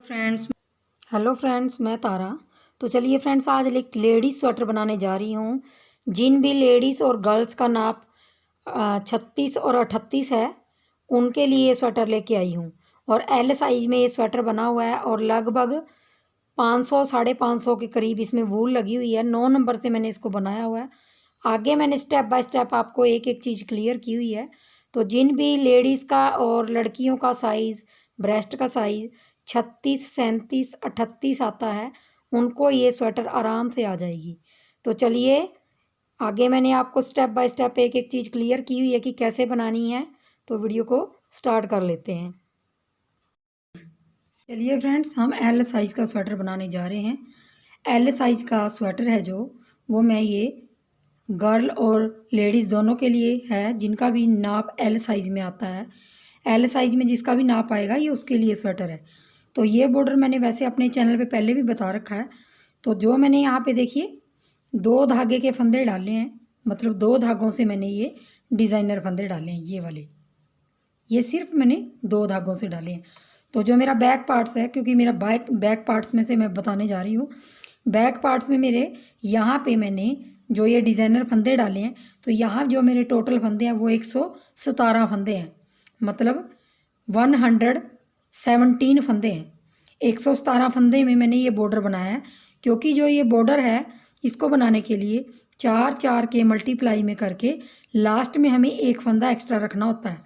Friends hello friends, मैं तारा। तो चलिए फ्रेंड्स, आज एक लेडीज़ स्वेटर बनाने जा रही हूँ। जिन भी लेडीज़ और गर्ल्स का नाप 36 और 38 है, उनके लिए ये स्वेटर लेके आई हूँ। और एल साइज़ में ये स्वेटर बना हुआ है और लगभग 500 550 के करीब इसमें वूल लगी हुई है। 9 नंबर से मैंने इसको बनाया हुआ है। आगे मैंने स्टेप बाय स्टेप आपको एक एक चीज़ क्लियर की हुई है। तो जिन भी लेडीज़ का और लड़कियों का साइज़, ब्रेस्ट का साइज़ 36 37 38 आता है, उनको ये स्वेटर आराम से आ जाएगी। तो चलिए, आगे मैंने आपको स्टेप बाय स्टेप एक एक चीज़ क्लियर की हुई है कि कैसे बनानी है। तो वीडियो को स्टार्ट कर लेते हैं। चलिए फ्रेंड्स, हम एल साइज़ का स्वेटर बनाने जा रहे हैं। एल साइज़ का स्वेटर है जो, वो मैं ये गर्ल और लेडीज़ दोनों के लिए है, जिनका भी नाप एल साइज़ में आता है। एल साइज़ में जिसका भी नाप आएगा, ये उसके लिए स्वेटर है। तो ये बॉर्डर मैंने वैसे अपने चैनल पे पहले भी बता रखा है। तो जो मैंने यहाँ पे देखिए 2 धागे के फंदे डाले हैं, मतलब 2 धागों से मैंने ये डिज़ाइनर फंदे डाले हैं। ये वाले, ये सिर्फ मैंने 2 धागों से डाले हैं। तो जो मेरा बैक पार्ट्स है, क्योंकि मेरा बैक पार्ट्स में से मैं बताने जा रही हूँ। बैक पार्ट्स में मेरे यहाँ पे मैंने जो ये डिज़ाइनर फंदे डाले हैं, तो यहाँ जो मेरे टोटल फंदे हैं वो 117 फंदे हैं, मतलब 117 फंदे हैं। 117 फंदे में मैंने ये बॉर्डर बनाया है, क्योंकि जो ये बॉर्डर है, इसको बनाने के लिए 4 4 के मल्टीप्लाई में करके लास्ट में हमें एक फंदा एक्स्ट्रा रखना होता है।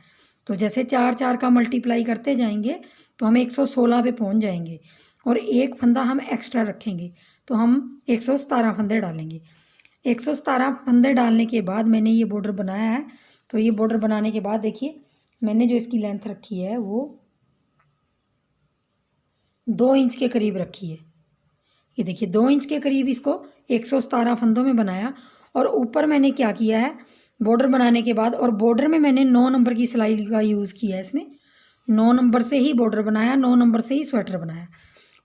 तो जैसे 4 4 का मल्टीप्लाई करते जाएंगे तो हम 116 पे पहुंच जाएंगे, और एक फंदा हम एक्स्ट्रा रखेंगे तो हम 117 फंदे डालेंगे। 117 फंदे डालने के बाद मैंने ये बॉर्डर बनाया है। तो ये बॉर्डर बनाने के बाद देखिए, मैंने जो इसकी लेंथ रखी है वो 2 इंच के करीब रखी है। ये देखिए 2 इंच के करीब इसको 117 फंदों में बनाया। और ऊपर मैंने क्या किया है, बॉर्डर बनाने के बाद, और बॉर्डर में मैंने 9 नंबर की सिलाई का यूज़ किया है। इसमें 9 नंबर से ही बॉर्डर बनाया, 9 नंबर से ही स्वेटर बनाया।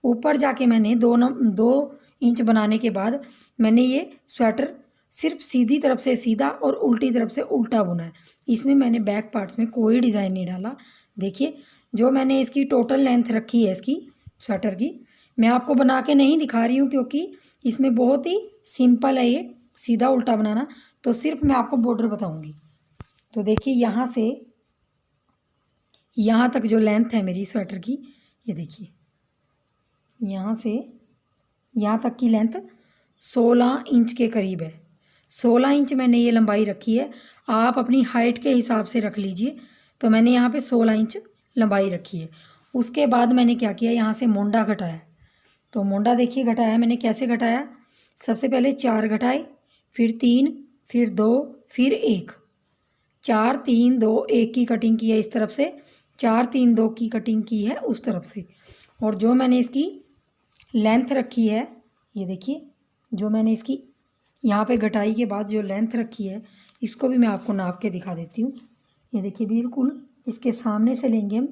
ऊपर जाके मैंने 2 इंच बनाने के बाद मैंने ये स्वेटर सिर्फ सीधी तरफ से सीधा और उल्टी तरफ से उल्टा बुना है। इसमें मैंने बैक पार्ट्स में कोई डिज़ाइन नहीं डाला। देखिए, जो मैंने इसकी टोटल लेंथ रखी है इसकी स्वेटर की, मैं आपको बना के नहीं दिखा रही हूँ, क्योंकि इसमें बहुत ही सिंपल है ये सीधा उल्टा बनाना। तो सिर्फ मैं आपको बॉर्डर बताऊँगी। तो देखिए, यहाँ से यहाँ तक जो लेंथ है मेरी स्वेटर की, ये देखिए, यहाँ से यहाँ तक की लेंथ 16 इंच के करीब है। 16 इंच मैंने ये लंबाई रखी है। आप अपनी हाइट के हिसाब से रख लीजिए। तो मैंने यहाँ पे 16 इंच लंबाई रखी है। उसके बाद मैंने क्या किया, यहाँ से मोंडा घटाया। तो मोंडा देखिए घटाया मैंने, कैसे घटाया, सबसे पहले 4 घटाए, फिर 3, फिर 2, फिर 1। 4 3 2 1 की कटिंग की है इस तरफ से, 4 3 2 की कटिंग की है उस तरफ से। और जो मैंने इसकी लेंथ रखी है, ये देखिए, जो मैंने इसकी यहाँ पे घटाई के बाद जो लेंथ रखी है, इसको भी मैं आपको नाप के दिखा देती हूँ। ये देखिए, बिल्कुल इसके सामने से लेंगे हम,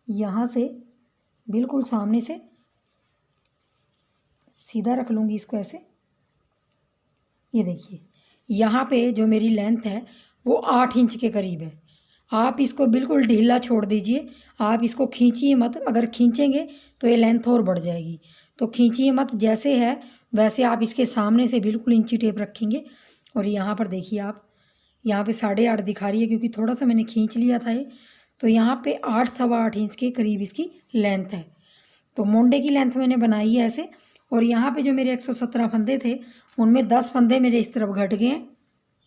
यहाँ से बिल्कुल सामने से सीधा रख लूँगी इसको ऐसे। ये देखिए, यहाँ पे जो मेरी लेंथ है वो 8 इंच के करीब है। आप इसको बिल्कुल ढीला छोड़ दीजिए, आप इसको खींचिए मत। अगर खींचेंगे तो ये लेंथ और बढ़ जाएगी। तो खींचिए मत, जैसे है वैसे आप इसके सामने से बिल्कुल इंची टेप रखेंगे। और यहाँ पर देखिए, आप यहाँ पे 8.5 दिखा रही है, क्योंकि थोड़ा सा मैंने खींच लिया था ये। तो यहाँ पे 8 सवा 8 इंच के करीब इसकी लेंथ है। तो मोंडे की लेंथ मैंने बनाई है ऐसे। और यहाँ पे जो मेरे 117 फंदे थे, उनमें 10 फंदे मेरे इस तरफ घट गए हैं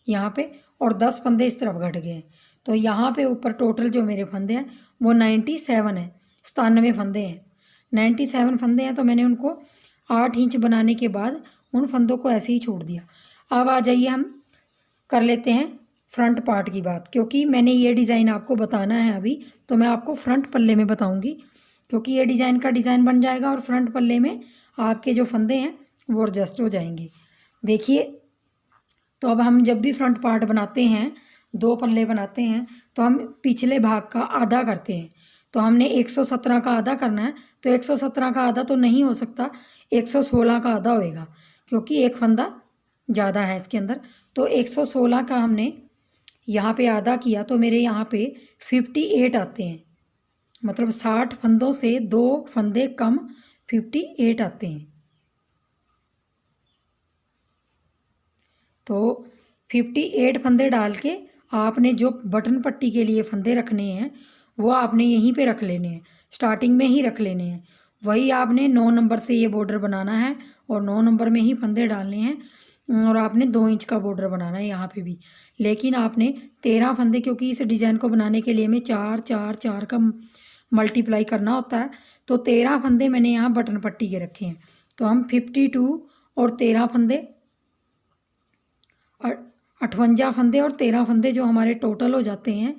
यहाँ पे, और 10 फंदे इस तरफ घट गए हैं। तो यहाँ पे ऊपर टोटल जो मेरे फंदे हैं वो 97 है, 97 फंदे हैं। 97 फंदे हैं। तो मैंने उनको 8 इंच बनाने के बाद उन फंदों को ऐसे ही छोड़ दिया। अब आ जाइए, हम कर लेते हैं फ्रंट पार्ट की बात, क्योंकि मैंने ये डिज़ाइन आपको बताना है अभी। तो मैं आपको फ्रंट पल्ले में बताऊँगी, क्योंकि ये डिज़ाइन का डिज़ाइन बन जाएगा और फ्रंट पल्ले में आपके जो फंदे हैं वो एडजस्ट हो जाएंगे। देखिए, तो अब हम जब भी फ्रंट पार्ट बनाते हैं, 2 पल्ले बनाते हैं, तो हम पिछले भाग का आधा करते हैं। तो हमने 117 का आधा करना है। तो 117 का आधा तो नहीं हो सकता, 116 का आधा होएगा, क्योंकि एक फंदा ज़्यादा है इसके अंदर। तो 116 का हमने यहाँ पे आधा किया, तो मेरे यहाँ पे 58 आते हैं। मतलब 60 फंदों से 2 फंदे कम 58 आते हैं। तो 58 फंदे डाल के आपने जो बटन पट्टी के लिए फंदे रखने हैं वो आपने यहीं पे रख लेने हैं, स्टार्टिंग में ही रख लेने हैं। वही आपने 9 नंबर से ये बॉर्डर बनाना है और 9 नंबर में ही फंदे डालने हैं और आपने 2 इंच का बॉर्डर बनाना है यहाँ पे भी। लेकिन आपने 13 फंदे, क्योंकि इस डिज़ाइन को बनाने के लिए हमें 4 4 4 का मल्टीप्लाई करना होता है, तो 13 फंदे मैंने यहाँ बटन पट्टी के रखे हैं। तो हम 52 और 13 फंदे 58 फंदे और 13 फंदे जो हमारे टोटल हो जाते हैं,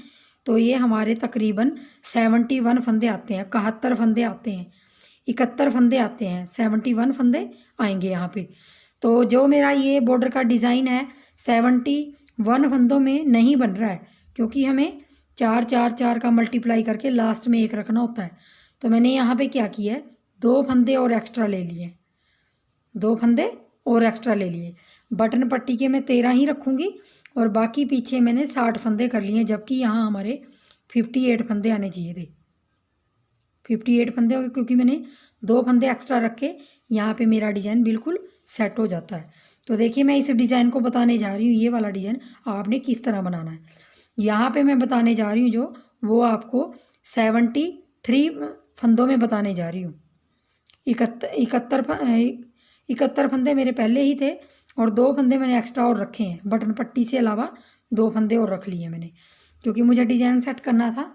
तो ये हमारे तकरीबन 71 फंदे आते हैं, 71 फंदे आते हैं, 71 फंदे आते हैं, 71 फंदे आएंगे यहाँ पे। तो जो मेरा ये बॉर्डर का डिज़ाइन है 71 फंदों में नहीं बन रहा है, क्योंकि हमें 4 4 4 का मल्टीप्लाई करके लास्ट में एक रखना होता है। तो मैंने यहाँ पे क्या किया है, 2 फंदे और एक्स्ट्रा ले लिए, 2 फंदे और एक्स्ट्रा ले लिए। बटन पट्टी के मैं 13 ही रखूँगी और बाकी पीछे मैंने 60 फंदे कर लिए, जबकि यहाँ हमारे 58 फंदे आने चाहिए थे। 58 फंदे हो गए, क्योंकि मैंने 2 फंदे एक्स्ट्रा रखे, यहाँ पे मेरा डिज़ाइन बिल्कुल सेट हो जाता है। तो देखिए मैं इस डिज़ाइन को बताने जा रही हूँ, ये वाला डिज़ाइन आपने किस तरह बनाना है। यहाँ पे मैं बताने जा रही हूँ जो, वो आपको 73 फंदों में बताने जा रही हूँ। 71 फंदे मेरे पहले ही थे और 2 फंदे मैंने एक्स्ट्रा और रखे हैं, बटन पट्टी से अलावा 2 फंदे और रख लिए मैंने, क्योंकि मुझे डिज़ाइन सेट करना था।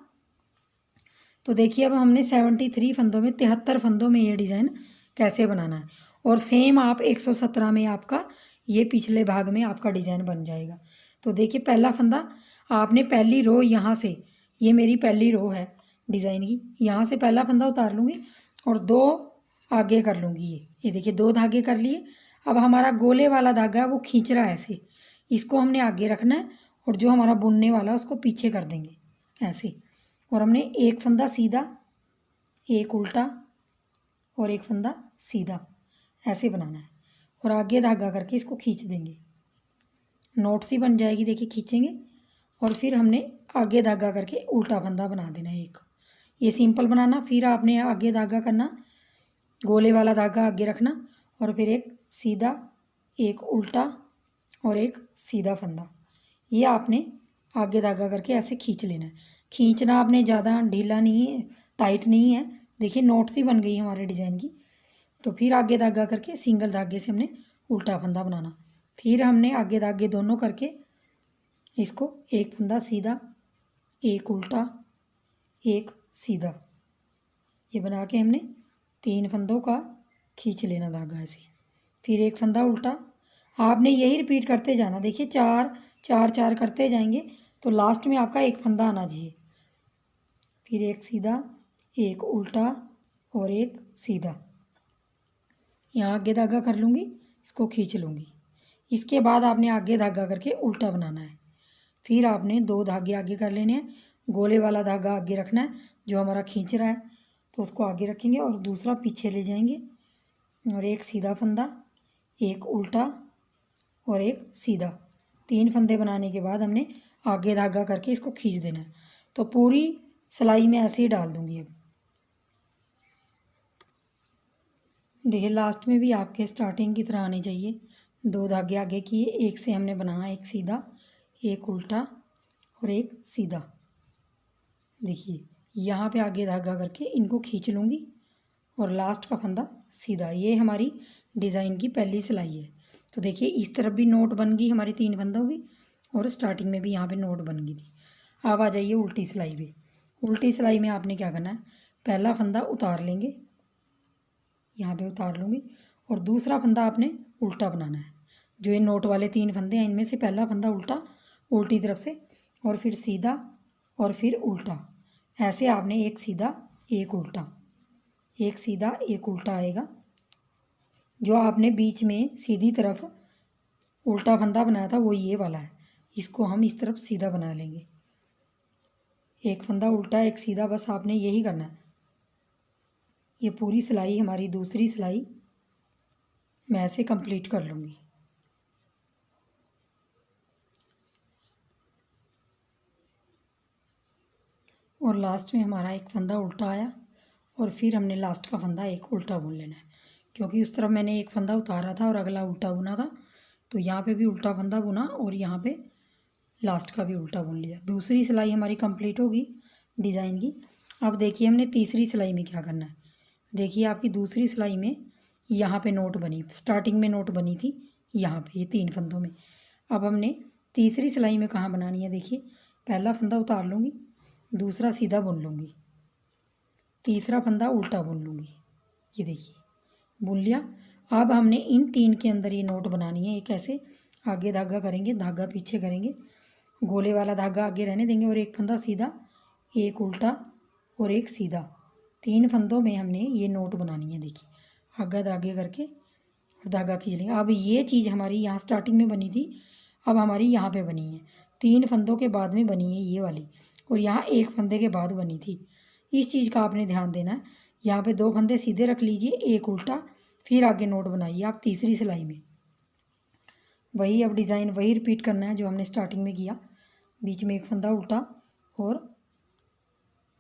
तो देखिए अब हमने 73 फंदों में 73 फंदों में ये डिज़ाइन कैसे बनाना है। और सेम आप 117 में आपका ये पिछले भाग में आपका डिज़ाइन बन जाएगा। तो देखिए पहला फंदा आपने पहली रो यहाँ से, ये मेरी पहली रो है डिज़ाइन की, यहाँ से पहला फंदा उतार लूँगी और 2 आगे कर लूँगी। ये देखिए 2 धागे कर लिए। अब हमारा गोले वाला धागा है वो खींच रहा है ऐसे, इसको हमने आगे रखना है और जो हमारा बुनने वाला है उसको पीछे कर देंगे ऐसे। और हमने एक फंदा सीधा, एक उल्टा और एक फंदा सीधा ऐसे बनाना है और आगे धागा करके इसको खींच देंगे, नोट सी बन जाएगी। देखिए खींचेंगे और फिर हमने आगे धागा करके उल्टा फंदा बना देना है एक। ये सिंपल बनाना, फिर आपने आगे धागा करना, गोले वाला धागा आगे रखना और फिर एक सीधा, एक उल्टा और एक सीधा फंदा। ये आपने आगे धागा करके ऐसे खींच लेना है। खींचना आपने ज़्यादा ढीला नहीं है, टाइट नहीं है। देखिए नोट सी बन गई हमारे डिज़ाइन की। तो फिर आगे धागा करके सिंगल धागे से हमने उल्टा फंदा बनाना, फिर हमने आगे धागे दोनों करके इसको एक फंदा सीधा, एक उल्टा, एक सीधा, ये बना के हमने 3 फंदों का खींच लेना धागा ऐसे। फिर एक फंदा उल्टा, आपने यही रिपीट करते जाना। देखिए 4 4 4 करते जाएंगे तो लास्ट में आपका एक फंदा आना चाहिए। फिर एक सीधा, एक उल्टा और एक सीधा, यहाँ आगे धागा कर लूँगी, इसको खींच लूँगी। इसके बाद आपने आगे धागा करके उल्टा बनाना है। फिर आपने 2 धागे आगे कर लेने हैं, गोले वाला धागा आगे रखना है जो हमारा खींच रहा है, तो उसको आगे रखेंगे और दूसरा पीछे ले जाएंगे और एक सीधा फंदा, एक उल्टा और एक सीधा। 3 फंदे बनाने के बाद हमने आगे धागा करके इसको खींच देना है। तो पूरी सिलाई में ऐसे ही डाल दूँगी। अब देखिए लास्ट में भी आपके स्टार्टिंग की तरह आनी चाहिए। 2 धागे आगे किए, एक से हमने बनाना एक सीधा, एक उल्टा और एक सीधा। देखिए यहाँ पे आगे धागा करके इनको खींच लूँगी और लास्ट का फंदा सीधा। ये हमारी डिज़ाइन की पहली सिलाई है। तो देखिए इस तरफ भी नोट बन गई हमारी 3 फंदों की और स्टार्टिंग में भी यहाँ पे नोट बन गई थी। अब आ जाइए उल्टी सिलाई पे। उल्टी सिलाई में आपने क्या करना है, पहला फंदा उतार लेंगे, यहाँ पे उतार लूँगी और दूसरा फंदा आपने उल्टा बनाना है। जो ये नोट वाले 3 फंदे हैं इनमें से पहला फंदा उल्टा, उल्टी तरफ से, और फिर सीधा और फिर उल्टा। ऐसे आपने एक सीधा, एक उल्टा, एक सीधा, एक उल्टा आएगा। जो आपने बीच में सीधी तरफ उल्टा फंदा बनाया था वो ये वाला है, इसको हम इस तरफ सीधा बना लेंगे। एक फंदा उल्टा, एक सीधा, बस आपने यही करना है। ये पूरी सिलाई हमारी दूसरी सिलाई मैं ऐसे कंप्लीट कर लूँगी। और लास्ट में हमारा एक फंदा उल्टा आया और फिर हमने लास्ट का फंदा एक उल्टा बुन लेना है, क्योंकि उस तरफ मैंने एक फंदा उतारा था और अगला उल्टा बुना था, तो यहाँ पे भी उल्टा फंदा बुना और यहाँ पे लास्ट का भी उल्टा बुन लिया। दूसरी सिलाई हमारी कंप्लीट होगी डिज़ाइन की। अब देखिए हमने तीसरी सिलाई में क्या करना है। देखिए आपकी दूसरी सिलाई में यहाँ पे नोट बनी, स्टार्टिंग में नोट बनी थी यहाँ पे, ये 3 फंदों में। अब हमने तीसरी सिलाई में कहाँ बनानी है, देखिए पहला फंदा उतार लूँगी, दूसरा सीधा बुन लूँगी, तीसरा फंदा उल्टा बुन लूँगी, ये देखिए बुन लिया। अब हमने इन 3 के अंदर ये नोट बनानी है। एक ऐसे आगे धागा करेंगे, धागा पीछे करेंगे, गोले वाला धागा आगे रहने देंगे और एक फंदा सीधा, एक उल्टा और एक सीधा, 3 फंदों में हमने ये नोट बनानी है। देखिए आगे धागे करके और धागा खींच लेंगे। अब ये चीज़ हमारी यहाँ स्टार्टिंग में बनी थी, अब हमारी यहाँ पे बनी है, 3 फंदों के बाद में बनी है ये वाली, और यहाँ एक फंदे के बाद बनी थी। इस चीज़ का आपने ध्यान देना है। यहाँ पे 2 फंदे सीधे रख लीजिए, एक उल्टा, फिर आगे नोट बनाइए आप तीसरी सिलाई में। वही अब डिज़ाइन वही रिपीट करना है जो हमने स्टार्टिंग में किया। बीच में एक फंदा उल्टा और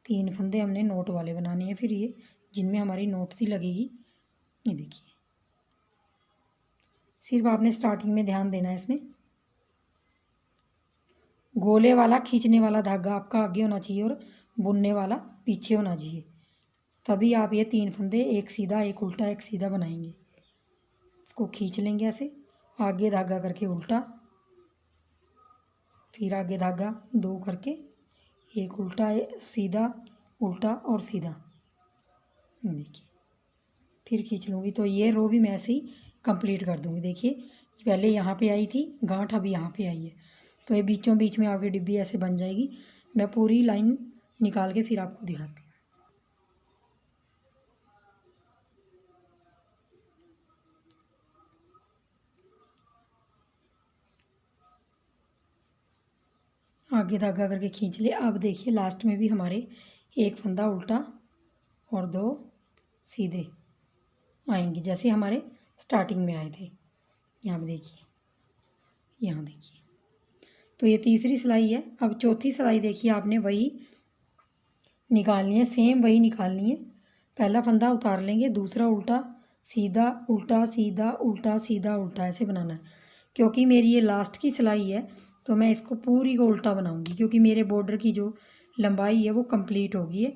3 फंदे हमने नोट वाले बनाने हैं, फिर ये जिनमें हमारी नोट सी लगेगी। ये देखिए सिर्फ आपने स्टार्टिंग में ध्यान देना है। इसमें गोले वाला खींचने वाला धागा आपका आगे होना चाहिए और बुनने वाला पीछे होना चाहिए, तभी आप ये 3 फंदे, एक सीधा एक उल्टा एक सीधा बनाएंगे। इसको खींच लेंगे ऐसे, आगे धागा करके उल्टा, फिर आगे धागा 2 करके एक उल्टा सीधा उल्टा और सीधा, देखिए फिर खींच लूँगी। तो ये रो भी मैं ऐसे ही कंप्लीट कर दूँगी। देखिए पहले यहाँ पे आई थी गांठ, अभी यहाँ पे आई है, तो ये बीचों बीच में आपकी डिब्बी ऐसे बन जाएगी। मैं पूरी लाइन निकाल के फिर आपको दिखाती हूँ। आगे धागा करके खींच ले। अब देखिए लास्ट में भी हमारे एक फंदा उल्टा और 2 सीधे आएंगे, जैसे हमारे स्टार्टिंग में आए थे। यहाँ पे देखिए, यहाँ देखिए, तो ये तीसरी सिलाई है। अब चौथी सिलाई देखिए आपने वही निकालनी है, सेम वही निकालनी है। पहला फंदा उतार लेंगे, दूसरा उल्टा सीधा उल्टा सीधा उल्टा सीधा उल्टा, ऐसे बनाना है। क्योंकि मेरी ये लास्ट की सिलाई है तो मैं इसको पूरी को उल्टा बनाऊंगी, क्योंकि मेरे बॉर्डर की जो लंबाई है वो कंप्लीट होगी है।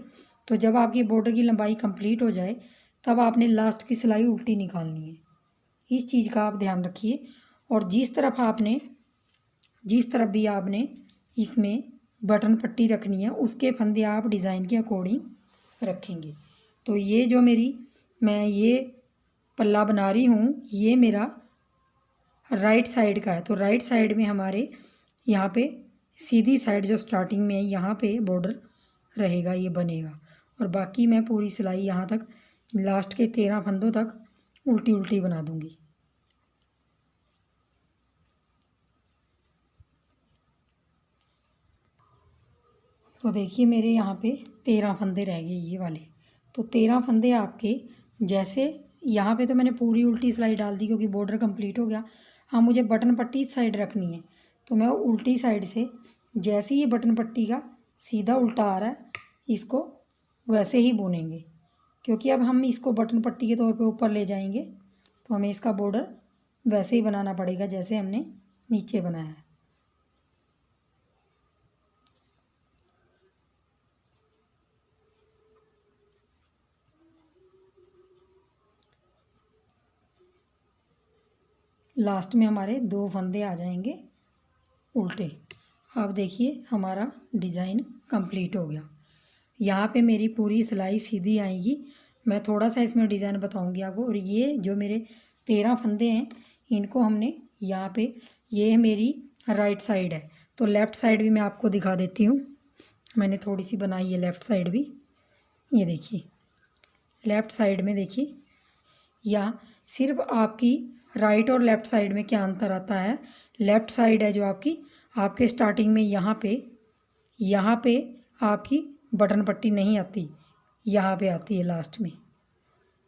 तो जब आपकी बॉर्डर की लंबाई कंप्लीट हो जाए तब आपने लास्ट की सिलाई उल्टी निकालनी है। इस चीज़ का आप ध्यान रखिए। और जिस तरफ भी आपने इसमें बटन पट्टी रखनी है उसके फंदे आप डिज़ाइन के अकॉर्डिंग रखेंगे। तो ये जो मैं ये पल्ला बना रही हूँ, ये मेरा राइट साइड का है। तो राइट साइड में हमारे यहाँ पे सीधी साइड जो स्टार्टिंग में है यहाँ पे बॉर्डर रहेगा, ये बनेगा। और बाकी मैं पूरी सिलाई यहाँ तक लास्ट के 13 फंदों तक उल्टी उल्टी बना दूँगी। तो देखिए मेरे यहाँ पे 13 फंदे रह गए ये वाले। तो 13 फंदे आपके, जैसे यहाँ पे तो मैंने पूरी उल्टी सिलाई डाल दी क्योंकि बॉर्डर कंप्लीट हो गया। हाँ मुझे बटन पट्टी इस साइड रखनी है, तो मैं उल्टी साइड से जैसे ही ये बटन पट्टी का सीधा उल्टा आ रहा है इसको वैसे ही बुनेंगे, क्योंकि अब हम इसको बटन पट्टी के तौर पे ऊपर ले जाएंगे तो हमें इसका बॉर्डर वैसे ही बनाना पड़ेगा जैसे हमने नीचे बनाया है। लास्ट में हमारे 2 फंदे आ जाएंगे उल्टे। अब देखिए हमारा डिज़ाइन कंप्लीट हो गया। यहाँ पे मेरी पूरी सिलाई सीधी आएगी। मैं थोड़ा सा इसमें डिज़ाइन बताऊंगी आपको। और ये जो मेरे 13 फंदे हैं इनको हमने यहाँ पे, ये मेरी राइट साइड है, तो लेफ़्ट साइड भी मैं आपको दिखा देती हूँ। मैंने थोड़ी सी बनाई है लेफ़्ट साइड भी, ये देखिए लेफ़्ट साइड में देखिए, यहाँ सिर्फ आपकी राइट और लेफ़्ट साइड में क्या अंतर आता है। लेफ़्ट साइड है जो आपके स्टार्टिंग में यहाँ पे आपकी बटन पट्टी नहीं आती, यहाँ पे आती है लास्ट में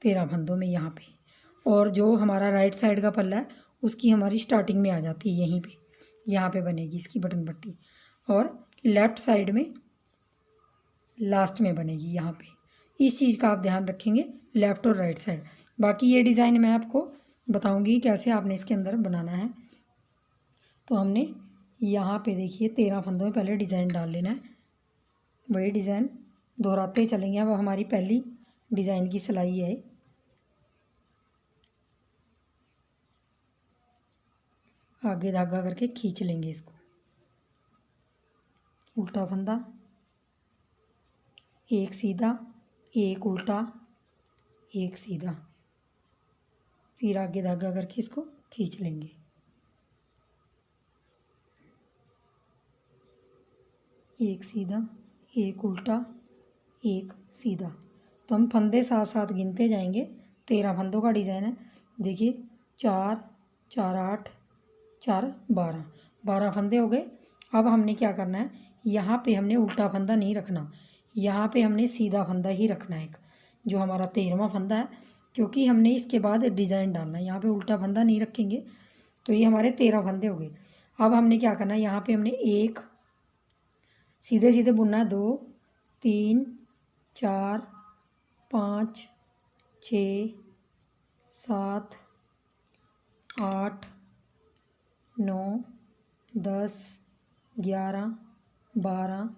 13 फंदों में यहाँ पे। और जो हमारा राइट साइड का पल्ला है उसकी हमारी स्टार्टिंग में आ जाती है, यहीं पे यहाँ पे बनेगी इसकी बटन पट्टी। और लेफ़्ट लास्ट में बनेगी यहाँ पे। इस चीज़ का आप ध्यान रखेंगे लेफ़्ट और राइट साइड। बाकी ये डिज़ाइन मैं आपको बताऊंगी कैसे आपने इसके अंदर बनाना है। तो हमने यहाँ पे देखिए 13 फंदों में पहले डिज़ाइन डाल लेना है। वही डिज़ाइन दोहराते चलेंगे। अब हमारी पहली डिज़ाइन की सिलाई है, आगे धागा करके खींच लेंगे इसको, उल्टा फंदा, एक सीधा, एक उल्टा, एक सीधा, फिर आगे धागा करके इसको खींच लेंगे। एक सीधा, एक उल्टा, एक सीधा। तो हम फंदे साथ साथ गिनते जाएंगे। 13 फंदों का डिज़ाइन है। देखिए 4 4 8 4 12, 12 फंदे हो गए। अब हमने क्या करना है, यहाँ पे हमने उल्टा फंदा नहीं रखना, यहाँ पे हमने सीधा फंदा ही रखना है, एक जो हमारा 13वां फंदा है, क्योंकि हमने इसके बाद डिज़ाइन डालना है। यहाँ पे उल्टा फंदा नहीं रखेंगे तो ये हमारे 13 फंदे हो गए। अब हमने क्या करना है, यहाँ पे हमने एक सीधे सीधे बुनना है, 2 3 4 5 6 7 8 9 10 11 12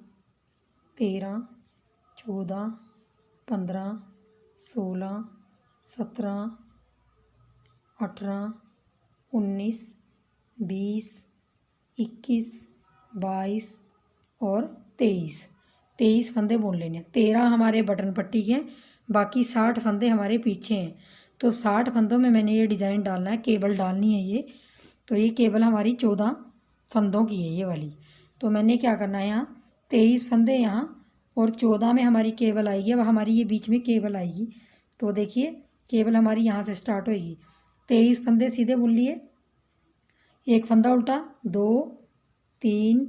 13 14 15 16 17 18 19 20 21 22 और 23 फंदे बुन लेने हैं। 13 हमारे बटन पट्टी के हैं, बाकी 60 फंदे हमारे पीछे हैं। तो 60 फंदों में मैंने ये डिज़ाइन डालना है, केबल डालनी है ये। तो ये केबल हमारी 14 फंदों की है ये वाली। तो मैंने क्या करना है, यहाँ 23 फंदे यहाँ और 14 में हमारी केबल आएगी। अब हमारी ये बीच में केबल आएगी। तो देखिए केबल हमारी यहाँ से स्टार्ट होएगी। 23 फंदे सीधे बुन लिए, एक फंदा उल्टा, 2 3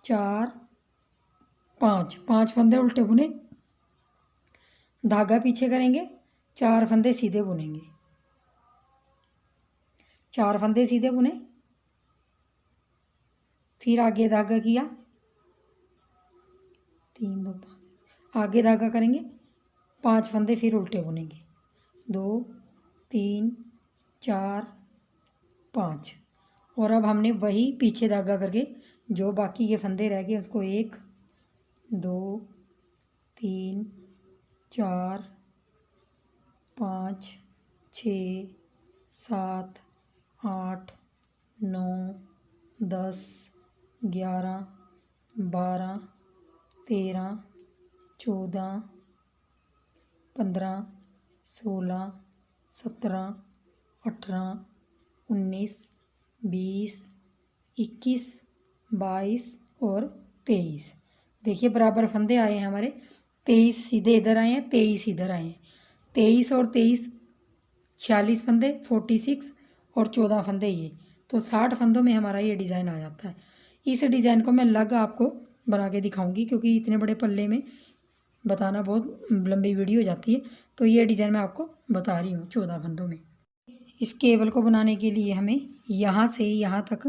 4 5, 5 फंदे उल्टे बुने, धागा पीछे करेंगे, 4 फंदे सीधे बुनेंगे, 4 फंदे सीधे बुने, फिर आगे धागा किया, 3 2 5, आगे धागा करेंगे, 5 फंदे फिर उल्टे बुनेंगे, 2 3 4 5। और अब हमने वही पीछे धागा करके जो बाकी के फंदे रह गए उसको 1 2 3 4 5 6 7 8 9 10 11 12 13 14 15 16 17 18 19 20 21 22 और 23। देखिए बराबर फंदे आए हैं हमारे। 23 सीधे इधर आए हैं, 23 इधर आए हैं। 23 और 23 46 फंदे, 46 और 14 फंदे ये। तो 60 फंदों में हमारा ये डिज़ाइन आ जाता है। इस डिज़ाइन को मैं अलग आपको बना के दिखाऊंगी, क्योंकि इतने बड़े पल्ले में बताना बहुत लंबी वीडियो हो जाती है। तो ये डिज़ाइन मैं आपको बता रही हूँ 14 फंदों में। इस केबल को बनाने के लिए हमें यहाँ से यहाँ तक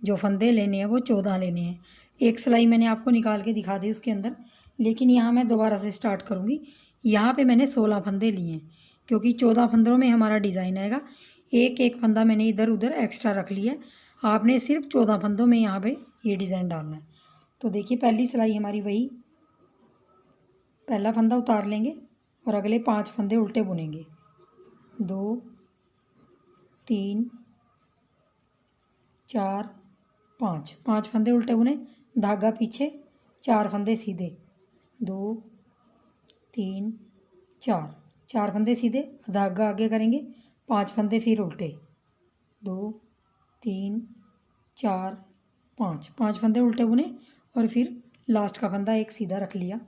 जो फंदे लेने हैं वो 14 लेने हैं। एक सिलाई मैंने आपको निकाल के दिखा दी उसके अंदर, लेकिन यहाँ मैं दोबारा से स्टार्ट करूँगी। यहाँ पे मैंने 16 फंदे लिए हैं, क्योंकि 14 फंदों में हमारा डिज़ाइन आएगा। एक एक फंदा मैंने इधर उधर एक्स्ट्रा रख लिया है। आपने सिर्फ 14 फंदों में यहाँ पे ये डिज़ाइन डालना है। तो देखिए पहली सिलाई हमारी वही, पहला फंदा उतार लेंगे और अगले 5 फंदे उल्टे बुनेंगे, 2 3 4 5, 5 फंदे उल्टे बुने, धागा पीछे, 4 फंदे सीधे, 2 3 4, 4 फंदे सीधे, धागा आगे करेंगे, 5 फंदे फिर उल्टे, 2 3 4 5, 5 फंदे उल्टे बुने और फिर लास्ट का फंदा एक सीधा रख लिया।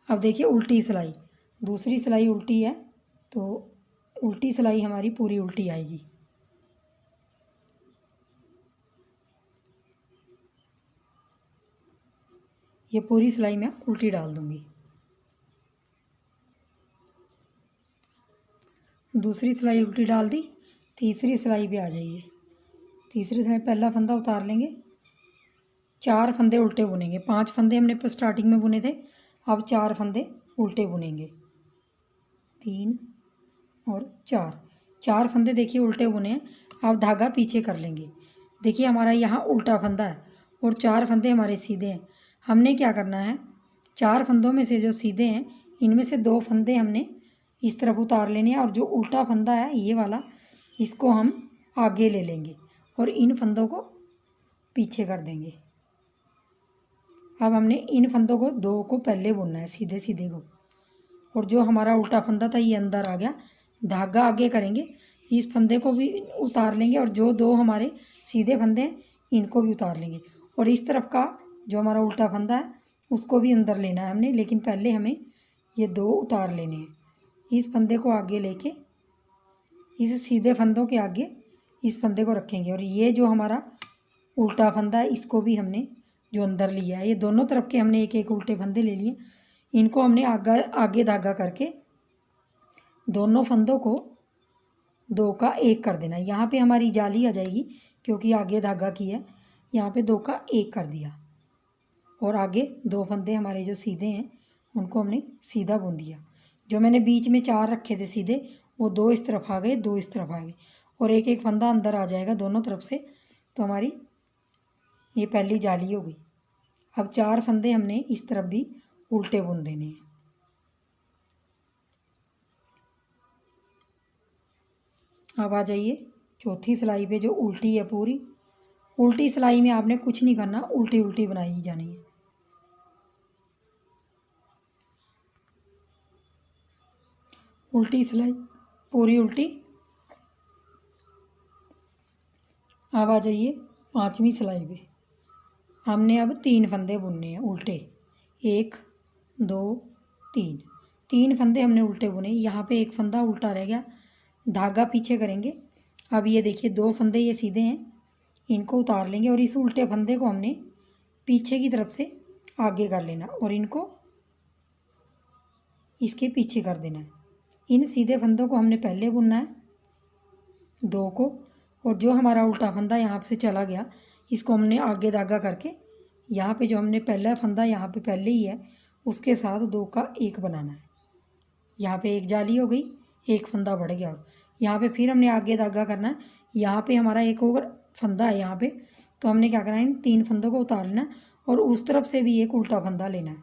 अब देखिए उल्टी सिलाई, दूसरी सिलाई उल्टी है तो उल्टी सिलाई हमारी पूरी उल्टी आएगी। ये पूरी सिलाई मैं उल्टी डाल दूंगी। दूसरी सिलाई उल्टी डाल दी, तीसरी सिलाई पे आ जाइए। तीसरी सिलाई पहला फंदा उतार लेंगे, 4 फंदे उल्टे बुनेंगे। 5 फंदे हमने स्टार्टिंग में बुने थे, अब 4 फंदे उल्टे बुनेंगे। 3 और 4 फंदे देखिए उल्टे बुने हैं। अब धागा पीछे कर लेंगे। देखिए हमारा यहाँ उल्टा फंदा है और 4 फंदे हमारे सीधे हैं। हमने क्या करना है, 4 फंदों में से जो सीधे हैं इनमें से 2 फंदे हमने इस तरफ उतार लेने हैं और जो उल्टा फंदा है ये वाला, इसको हम आगे ले लेंगे और इन फंदों को पीछे कर देंगे। अब हमने इन फंदों को 2 को पहले बुनना है, सीधे सीधे को, और जो हमारा उल्टा फंदा था ये अंदर आ गया। धागा आगे करेंगे, इस फंदे को भी उतार लेंगे और जो 2 हमारे सीधे फंदे हैं इनको भी उतार लेंगे और इस तरफ का जो हमारा उल्टा फंदा है उसको भी अंदर लेना है हमने, लेकिन पहले हमें ये 2 उतार लेने हैं। इस फंदे को आगे लेके इस सीधे फंदों के आगे इस फंदे को रखेंगे और ये जो हमारा उल्टा फंदा है इसको भी हमने जो अंदर लिया है, ये दोनों तरफ के हमने एक एक उल्टे फंदे ले लिए। इनको हमने आगे धागा करके दोनों फंदों को 2 का 1 कर देना। यहाँ पे हमारी जाली आ जाएगी क्योंकि आगे धागा की है। यहाँ पे 2 का 1 कर दिया और आगे 2 फंदे हमारे जो सीधे हैं उनको हमने सीधा बुन दिया। जो मैंने बीच में 4 रखे थे सीधे, वो 2 इस तरफ आ गए, 2 इस तरफ आ गए और एक एक फंदा अंदर आ जाएगा दोनों तरफ से। तो हमारी ये पहली जाली हो गई। अब 4 फंदे हमने इस तरफ भी उल्टे बुन देने हैं। अब आ जाइए चौथी सिलाई पे जो उल्टी है पूरी। उल्टी सिलाई में आपने कुछ नहीं करना, उल्टी उल्टी बनाई जानी है। उल्टी सिलाई पूरी उल्टी। अब आ जाइए 5वीं सिलाई पे। हमने अब 3 फंदे बुनने हैं उल्टे, 1 2 3। 3 फंदे हमने उल्टे बुने। यहाँ पे एक फंदा उल्टा रह गया, धागा पीछे करेंगे। अब ये देखिए 2 फंदे ये सीधे हैं, इनको उतार लेंगे और इस उल्टे फंदे को हमने पीछे की तरफ से आगे कर लेना और इनको इसके पीछे कर देना है। इन सीधे फंदों को हमने पहले बुनना है 2 को, और जो हमारा उल्टा फंदा यहाँ से चला गया इसको हमने आगे धागा करके यहाँ पे जो हमने पहला फंदा यहाँ पे पहले ही है उसके साथ 2 का 1 बनाना है। यहाँ पे एक जाली हो गई, एक फंदा बढ़ गया और यहाँ पे फिर हमने आगे धागा करना है। यहाँ पे हमारा एक और फंदा है यहाँ पे, तो हमने क्या करना है, इन 3 फंदों को उतार लेना और उस तरफ से भी एक उल्टा फंदा लेना है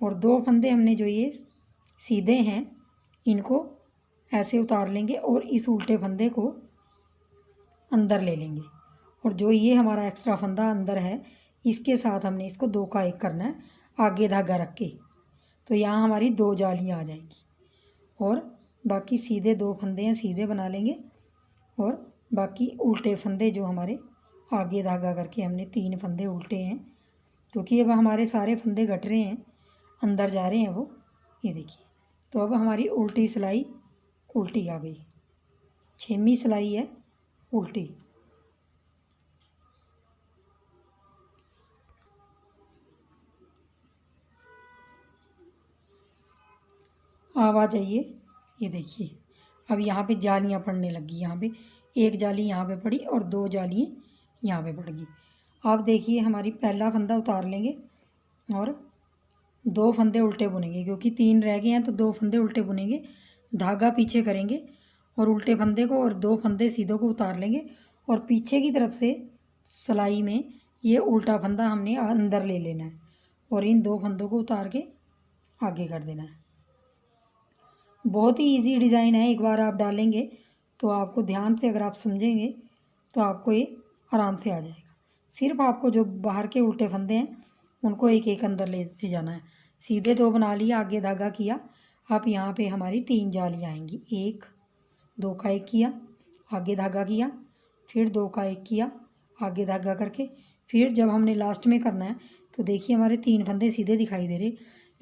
और 2 फंदे हमने जो ये सीधे हैं इनको ऐसे उतार लेंगे और इस उल्टे फंदे को अंदर ले लेंगे और जो ये हमारा एक्स्ट्रा फंदा अंदर है इसके साथ हमने इसको 2 का 1 करना है आगे धागा रख के। तो यहाँ हमारी 2 जालियाँ आ जाएंगी और बाकी सीधे 2 फंदे हैं सीधे बना लेंगे और बाकी उल्टे फंदे जो हमारे आगे धागा करके हमने 3 फंदे उल्टे हैं, क्योंकि अब हमारे सारे फंदे घट रहे हैं, अंदर जा रहे हैं वो, ये देखिए। तो अब हमारी उल्टी सिलाई उल्टी आ गई। 6वीं सिलाई है उल्टी। अब आ जाइए, ये देखिए अब यहाँ पे जालियाँ पड़ने लगी। यहाँ पे एक जाली यहाँ पे पड़ी और 2 जालियाँ यहाँ पे पड़ गई। अब देखिए हमारी पहला फंदा उतार लेंगे और 2 फंदे उल्टे बुनेंगे, क्योंकि 3 रह गए हैं तो 2 फंदे उल्टे बुनेंगे। धागा पीछे करेंगे और उल्टे फंदे को और 2 फंदे सीधों को उतार लेंगे और पीछे की तरफ से सिलाई में ये उल्टा फंदा हमने अंदर ले लेना है और इन 2 फंदों को उतार के आगे कर देना है। बहुत ही इजी डिज़ाइन है, एक बार आप डालेंगे तो आपको ध्यान से अगर आप समझेंगे तो आपको ये आराम से आ जाएगा। सिर्फ आपको जो बाहर के उल्टे फंदे हैं उनको एक एक अंदर लेते जाना है। सीधे 2 बना लिया, आगे धागा किया। अब यहाँ पे हमारी 3 जालियाँ आएंगी। 1 2 का 1 किया, आगे धागा किया, फिर 2 का 1 किया, आगे धागा करके फिर जब हमने लास्ट में करना है तो देखिए हमारे 3 फंदे सीधे दिखाई दे रहे,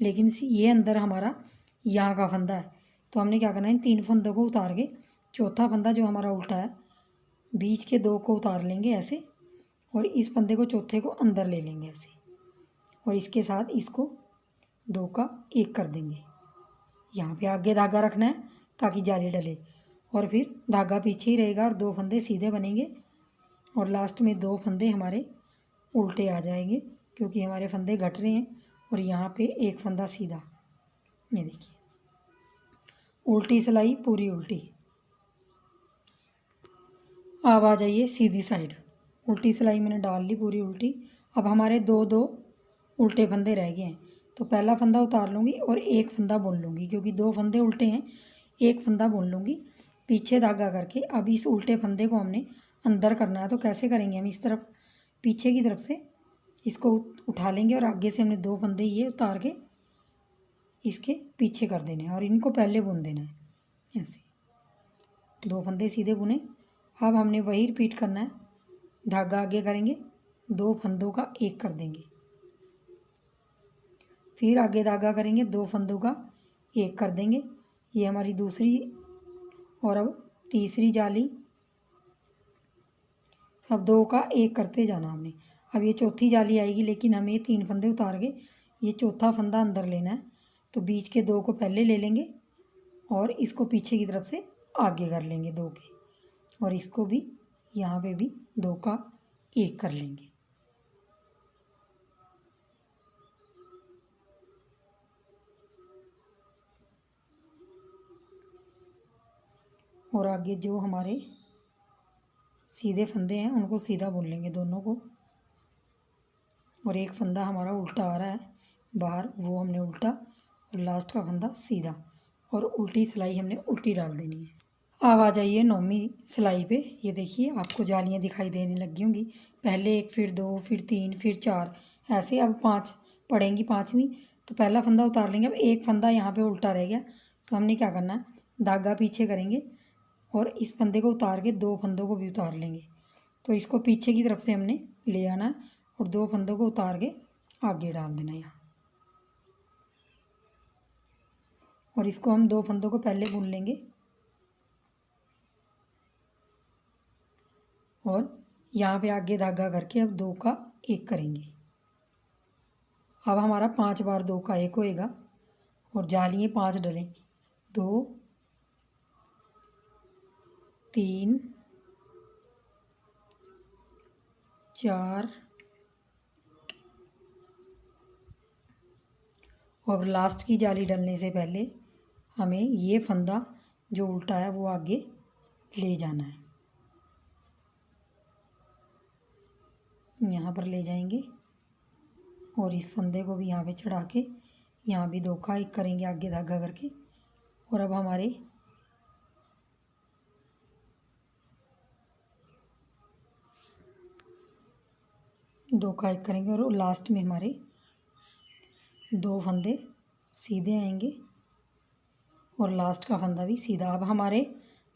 लेकिन ये अंदर हमारा यहाँ का फंदा है। तो हमने क्या करना है, इन 3 फंदों को उतार के चौथा फंदा जो हमारा उल्टा है बीच के 2 को उतार लेंगे ऐसे और इस फंदे को चौथे को अंदर ले लेंगे ऐसे और इसके साथ इसको 2 का 1 कर देंगे। यहाँ पे आगे धागा रखना है ताकि जाली डले और फिर धागा पीछे ही रहेगा और 2 फंदे सीधे बनेंगे और लास्ट में 2 फंदे हमारे उल्टे आ जाएंगे क्योंकि हमारे फंदे घट रहे हैं। और यहाँ पे एक फंदा सीधा, ये देखिए, उल्टी सिलाई पूरी उल्टी। अब आ जाइए सीधी साइड, उल्टी सिलाई मैंने डाल ली पूरी उल्टी। अब हमारे दो दो उल्टे फंदे रह गए हैं, तो पहला फंदा उतार लूँगी और एक फंदा बुन लूँगी, क्योंकि दो फंदे उल्टे हैं, एक फंदा बुन लूँगी पीछे धागा करके। अब इस उल्टे फंदे को हमने अंदर करना है, तो कैसे करेंगे हम, इस तरफ पीछे की तरफ से इसको उठा लेंगे और आगे से हमने दो फंदे ये उतार के इसके पीछे कर देने हैं और इनको पहले बुन देना है। ऐसे दो फंदे सीधे बुने। अब हमने वही रिपीट करना है, धागा आगे करेंगे, दो फंदों का एक कर देंगे, फिर आगे धागा करेंगे, दो फंदों का एक कर देंगे। ये हमारी दूसरी, और अब तीसरी जाली, अब दो का एक करते जाना हमने। अब ये चौथी जाली आएगी, लेकिन हमें तीन फंदे उतार के ये चौथा फंदा अंदर लेना है, तो बीच के दो को पहले ले लेंगे और इसको पीछे की तरफ से आगे कर लेंगे दो के, और इसको भी यहाँ पे भी दो का एक कर लेंगे। और आगे जो हमारे सीधे फंदे हैं उनको सीधा बुन लेंगे दोनों को। और एक फंदा हमारा उल्टा आ रहा है बाहर, वो हमने उल्टा, और लास्ट का फंदा सीधा, और उल्टी सिलाई हमने उल्टी डाल देनी है। अब आ जाइए 9वीं सिलाई पे। ये देखिए आपको जालियाँ दिखाई देने लगी होंगी, पहले एक, फिर दो, फिर तीन, फिर चार, ऐसे अब 5 पड़ेंगी, 5वीं। तो पहला फंदा उतार लेंगे। अब एक फंदा यहाँ पे उल्टा रह गया, तो हमने क्या करना है, धागा पीछे करेंगे और इस फंदे को उतार के दो फंदों को भी उतार लेंगे। तो इसको पीछे की तरफ से हमने ले आना है और दो फंदों को उतार के आगे डाल देना यहाँ, और इसको हम दो फंदों को पहले बुन लेंगे और यहाँ पे आगे धागा करके अब दो का एक करेंगे। अब हमारा 5 बार दो का एक होएगा और जालियाँ 5 डलेंगी, 2 3 4, और लास्ट की जाली डलने से पहले हमें ये फंदा जो उल्टा है वो आगे ले जाना है, यहाँ पर ले जाएंगे और इस फंदे को भी यहाँ पे चढ़ा के यहाँ भी दो का एक करेंगे आगे धागा करके। और अब हमारे दो का एक करेंगे और लास्ट में हमारे दो फंदे सीधे आएंगे और लास्ट का फंदा भी सीधा। अब हमारे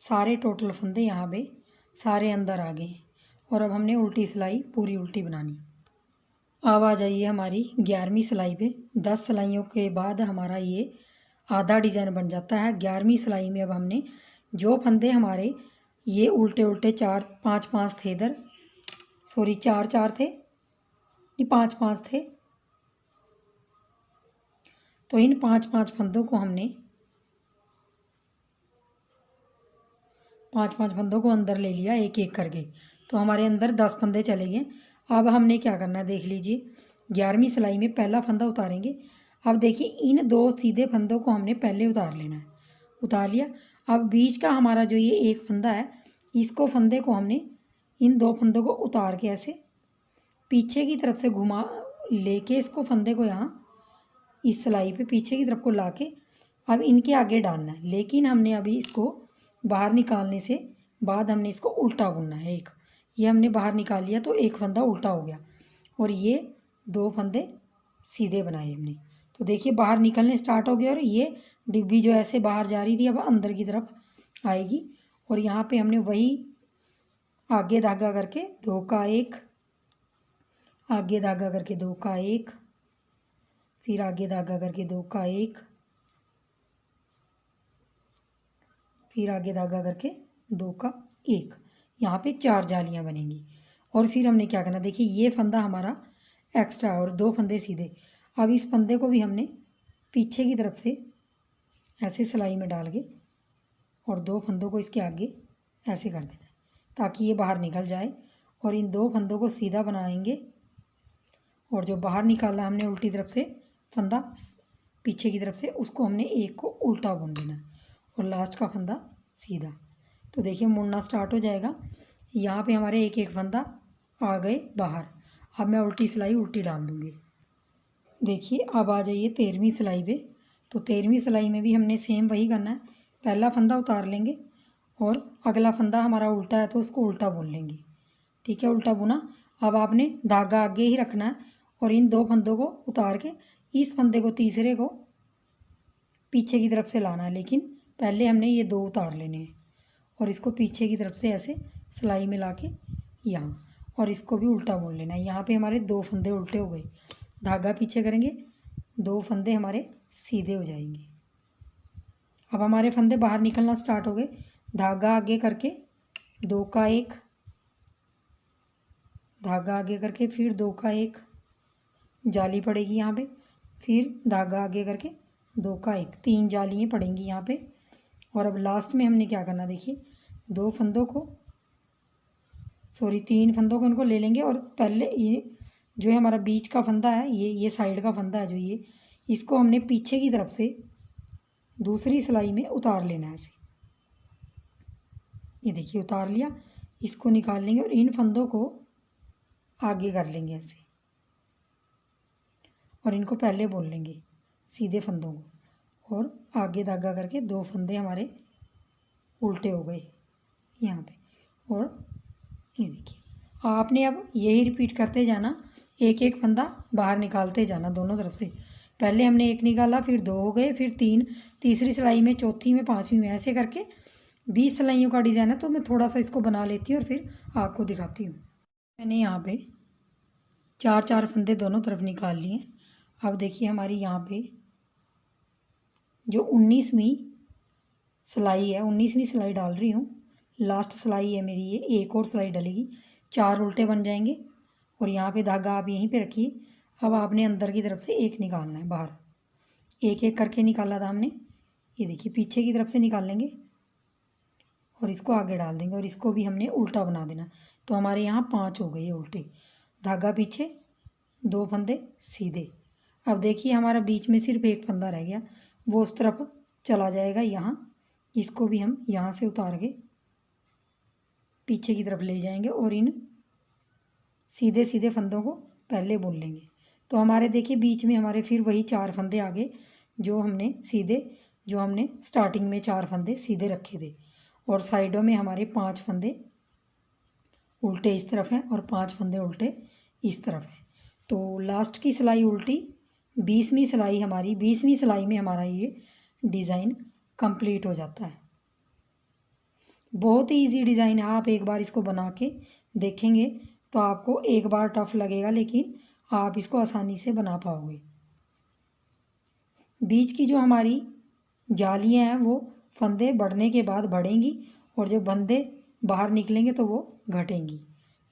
सारे टोटल फंदे यहाँ पे सारे अंदर आ गए और अब हमने उल्टी सिलाई पूरी उल्टी बनानी। अब आ जाइए हमारी 11वीं सिलाई पे। 10 सिलाइयों के बाद हमारा ये आधा डिज़ाइन बन जाता है। 11वीं सिलाई में अब हमने जो फंदे हमारे ये उल्टे उल्टे 4 5 5 थे, इधर सॉरी 4 4 थे, नहीं 5 5 थे, तो इन 5 5 फंदों को हमने 5 5 फंदों को अंदर ले लिया एक एक करके, तो हमारे अंदर 10 फंदे चले गए। अब हमने क्या करना है देख लीजिए, 11वीं सिलाई में पहला फंदा उतारेंगे। अब देखिए इन दो सीधे फंदों को हमने पहले उतार लेना है, उतार लिया। अब बीच का हमारा जो ये एक फंदा है, इसको फंदे को हमने इन दो फंदों को उतार के ऐसे पीछे की तरफ से घुमा लेके इसको फंदे को यहाँ इस सिलाई पे पीछे की तरफ को ला के अब इनके आगे डालना है। लेकिन हमने अभी इसको बाहर निकालने से बाद हमने इसको उल्टा बुनना है। एक ये हमने बाहर निकाल लिया तो एक फंदा उल्टा हो गया और ये दो फंदे सीधे बनाए हमने। तो देखिए बाहर निकलने स्टार्ट हो गया और ये डिब्बी जो ऐसे बाहर जा रही थी अब अंदर की तरफ आएगी। और यहाँ पे हमने वही आगे धागा करके दो का एक, आगे धागा करके दो का एक, फिर आगे धागा करके दो का एक, फिर आगे धागा करके दो का एक, यहाँ पे 4 जालियाँ बनेंगी। और फिर हमने क्या करना, देखिए ये फंदा हमारा एक्स्ट्रा और दो फंदे सीधे। अब इस फंदे को भी हमने पीछे की तरफ से ऐसे सिलाई में डाल के और दो फंदों को इसके आगे ऐसे कर देना है ताकि ये बाहर निकल जाए। और इन दो फंदों को सीधा बनाएंगे और जो बाहर निकाला हमने उल्टी तरफ से फंदा पीछे की तरफ से, उसको हमने एक को उल्टा बुन देना है और लास्ट का फंदा सीधा। तो देखिए मुड़ना स्टार्ट हो जाएगा। यहाँ पे हमारे एक एक फंदा आ गए बाहर। अब मैं उल्टी सिलाई उल्टी डाल दूँगी। देखिए अब आ जाइए 13वीं सिलाई पे। तो 13वीं सिलाई में भी हमने सेम वही करना है। पहला फंदा उतार लेंगे और अगला फंदा हमारा उल्टा है तो उसको उल्टा बुन लेंगे। ठीक है, उल्टा बुना। अब आपने धागा आगे ही रखना है और इन दो फंदों को उतार के इस फंदे को तीसरे को पीछे की तरफ से लाना है, लेकिन पहले हमने ये दो उतार लेने हैं और इसको पीछे की तरफ से ऐसे सिलाई में ला के यहाँ, और इसको भी उल्टा बुन लेना है। यहाँ पे हमारे दो फंदे उल्टे हो गए, धागा पीछे करेंगे, दो फंदे हमारे सीधे हो जाएंगे। अब हमारे फंदे बाहर निकलना स्टार्ट हो गए। धागा आगे करके दो का एक, धागा आगे करके फिर दो का एक, जाली पड़ेगी यहाँ पे, फिर धागा आगे करके दो का एक, 3 जालियाँ पड़ेंगी यहाँ पे। और अब लास्ट में हमने क्या करना, देखिए दो फंदों को, सॉरी 3 फंदों को इनको ले लेंगे और पहले ये जो है हमारा बीच का फंदा है, ये साइड का फंदा है जो ये, इसको हमने पीछे की तरफ से दूसरी सिलाई में उतार लेना है ऐसे। ये देखिए उतार लिया, इसको निकाल लेंगे और इन फंदों को आगे कर लेंगे ऐसे और इनको पहले बोल लेंगे सीधे फंदों को, और आगे धागा करके दो फंदे हमारे उल्टे हो गए यहाँ पे। और ये देखिए आपने अब यही रिपीट करते जाना, एक एक फंदा बाहर निकालते जाना दोनों तरफ से। पहले हमने एक निकाला, फिर 2 हो गए, फिर 3, तीसरी सिलाई में, चौथी में, 5वीं में, ऐसे करके 20 सिलाइयों का डिज़ाइन है। तो मैं थोड़ा सा इसको बना लेती हूँ और फिर आपको दिखाती हूँ। मैंने यहाँ पे 4-4 फंदे दोनों तरफ निकाल लिए। अब देखिए हमारी यहाँ पे जो 19वीं सिलाई है, 19वीं सिलाई डाल रही हूँ, लास्ट सिलाई है मेरी ये, एक और सिलाई डलेगी, 4 उल्टे बन जाएंगे और यहाँ पे धागा आप यहीं पे रखिए। अब आपने अंदर की तरफ से एक निकालना है बाहर, एक एक करके निकाला था हमने, ये देखिए पीछे की तरफ से निकाल लेंगे और इसको आगे डाल देंगे और इसको भी हमने उल्टा बना देना। तो हमारे यहाँ 5 हो गए उल्टे, धागा पीछे, 2 फंदे सीधे। अब देखिए हमारा बीच में सिर्फ एक फंदा रह गया, वो उस तरफ चला जाएगा यहाँ, इसको भी हम यहाँ से उतार के पीछे की तरफ ले जाएंगे और इन सीधे सीधे फंदों को पहले बुन लेंगे। तो हमारे देखिए बीच में हमारे फिर वही 4 फंदे आ गए जो हमने सीधे, जो हमने स्टार्टिंग में 4 फंदे सीधे रखे थे, और साइडों में हमारे 5 फंदे उल्टे इस तरफ हैं और 5 फंदे उल्टे इस तरफ हैं। तो लास्ट की सिलाई उल्टी, 20वीं सिलाई हमारी, 20वीं सिलाई में हमारा ये डिज़ाइन कंप्लीट हो जाता है। बहुत ही इजी डिज़ाइन है, आप एक बार इसको बना के देखेंगे तो आपको एक बार टफ लगेगा, लेकिन आप इसको आसानी से बना पाओगे। बीच की जो हमारी जालियाँ हैं वो फंदे बढ़ने के बाद बढ़ेंगी और जब फंदे बाहर निकलेंगे तो वो घटेंगी।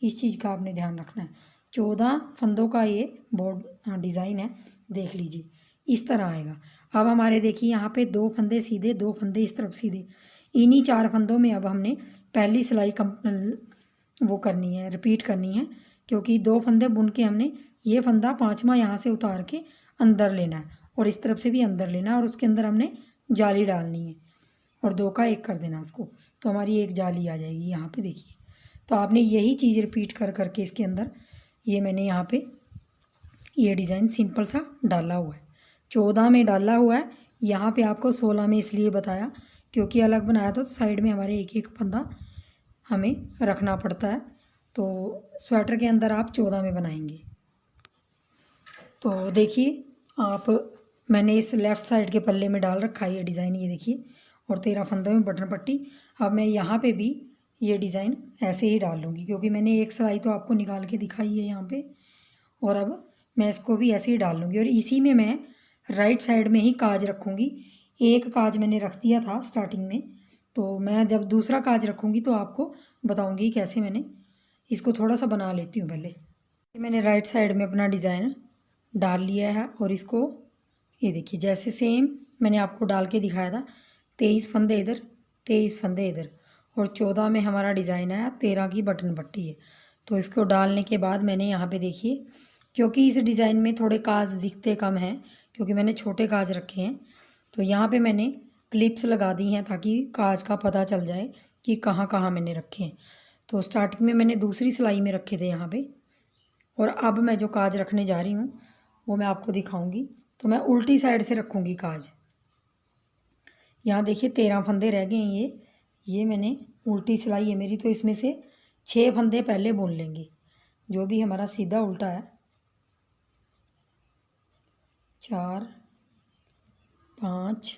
इस चीज़ का आपने ध्यान रखना है। 14 फंदों का ये बोर्ड डिज़ाइन है, देख लीजिए इस तरह आएगा। अब हमारे देखिए यहाँ पे 2 फंदे सीधे, 2 फंदे इस तरफ सीधे, इन्हीं 4 फंदों में अब हमने पहली सिलाई वो करनी है, रिपीट करनी है, क्योंकि 2 फंदे बुन के हमने ये फंदा 5वां यहाँ से उतार के अंदर लेना है और इस तरफ से भी अंदर लेना है और उसके अंदर हमने जाली डालनी है और 2 का 1 कर देना उसको, तो हमारी एक जाली आ जाएगी यहाँ पे देखिए। तो आपने यही चीज़ रिपीट कर करके इसके अंदर, ये मैंने यहाँ पे ये डिज़ाइन सिंपल सा डाला हुआ है, 14 में डाला हुआ है। यहाँ पे आपको 16 में इसलिए बताया क्योंकि अलग बनाया था, तो साइड में हमारे एक एक फंदा हमें रखना पड़ता है। तो स्वेटर के अंदर आप 14 में बनाएंगे। तो देखिए आप, मैंने इस लेफ़्ट साइड के पल्ले में डाल रखा है ये डिज़ाइन, ये देखिए, और 13 फंदों में बटन पट्टी। अब मैं यहाँ पे भी ये डिज़ाइन ऐसे ही डाल लूँगी, क्योंकि मैंने एक सिलाई तो आपको निकाल के दिखाई है यहाँ पे, और अब मैं इसको भी ऐसे ही डाल लूँगी। और इसी में मैं राइट साइड में ही काज रखूँगी। एक काज मैंने रख दिया था स्टार्टिंग में, तो मैं जब दूसरा काज रखूँगी तो आपको बताऊँगी कैसे मैंने इसको थोड़ा सा बना लेती हूँ। पहले मैंने राइट साइड में अपना डिज़ाइन डाल लिया है और इसको ये देखिए जैसे सेम मैंने आपको डाल के दिखाया था, 23 फंदे इधर, 23 फंदे इधर, और 14 में हमारा डिज़ाइन आया, 13 की बटन पट्टी है। तो इसको डालने के बाद मैंने यहाँ पे देखिए क्योंकि इस डिज़ाइन में थोड़े काज दिखते कम हैं, क्योंकि मैंने छोटे काज रखे हैं, तो यहाँ पे मैंने क्लिप्स लगा दी हैं ताकि काज का पता चल जाए कि कहाँ कहाँ मैंने रखे हैं। तो स्टार्टिंग में मैंने दूसरी सिलाई में रखे थे यहाँ पे, और अब मैं जो काज रखने जा रही हूँ वो मैं आपको दिखाऊंगी। तो मैं उल्टी साइड से रखूँगी काज। यहाँ देखिए 13 फंदे रह गए हैं। ये मैंने उल्टी सिलाई है मेरी, तो इसमें से 6 फंदे पहले बुन लेंगे। जो भी हमारा सीधा उल्टा है, 4 5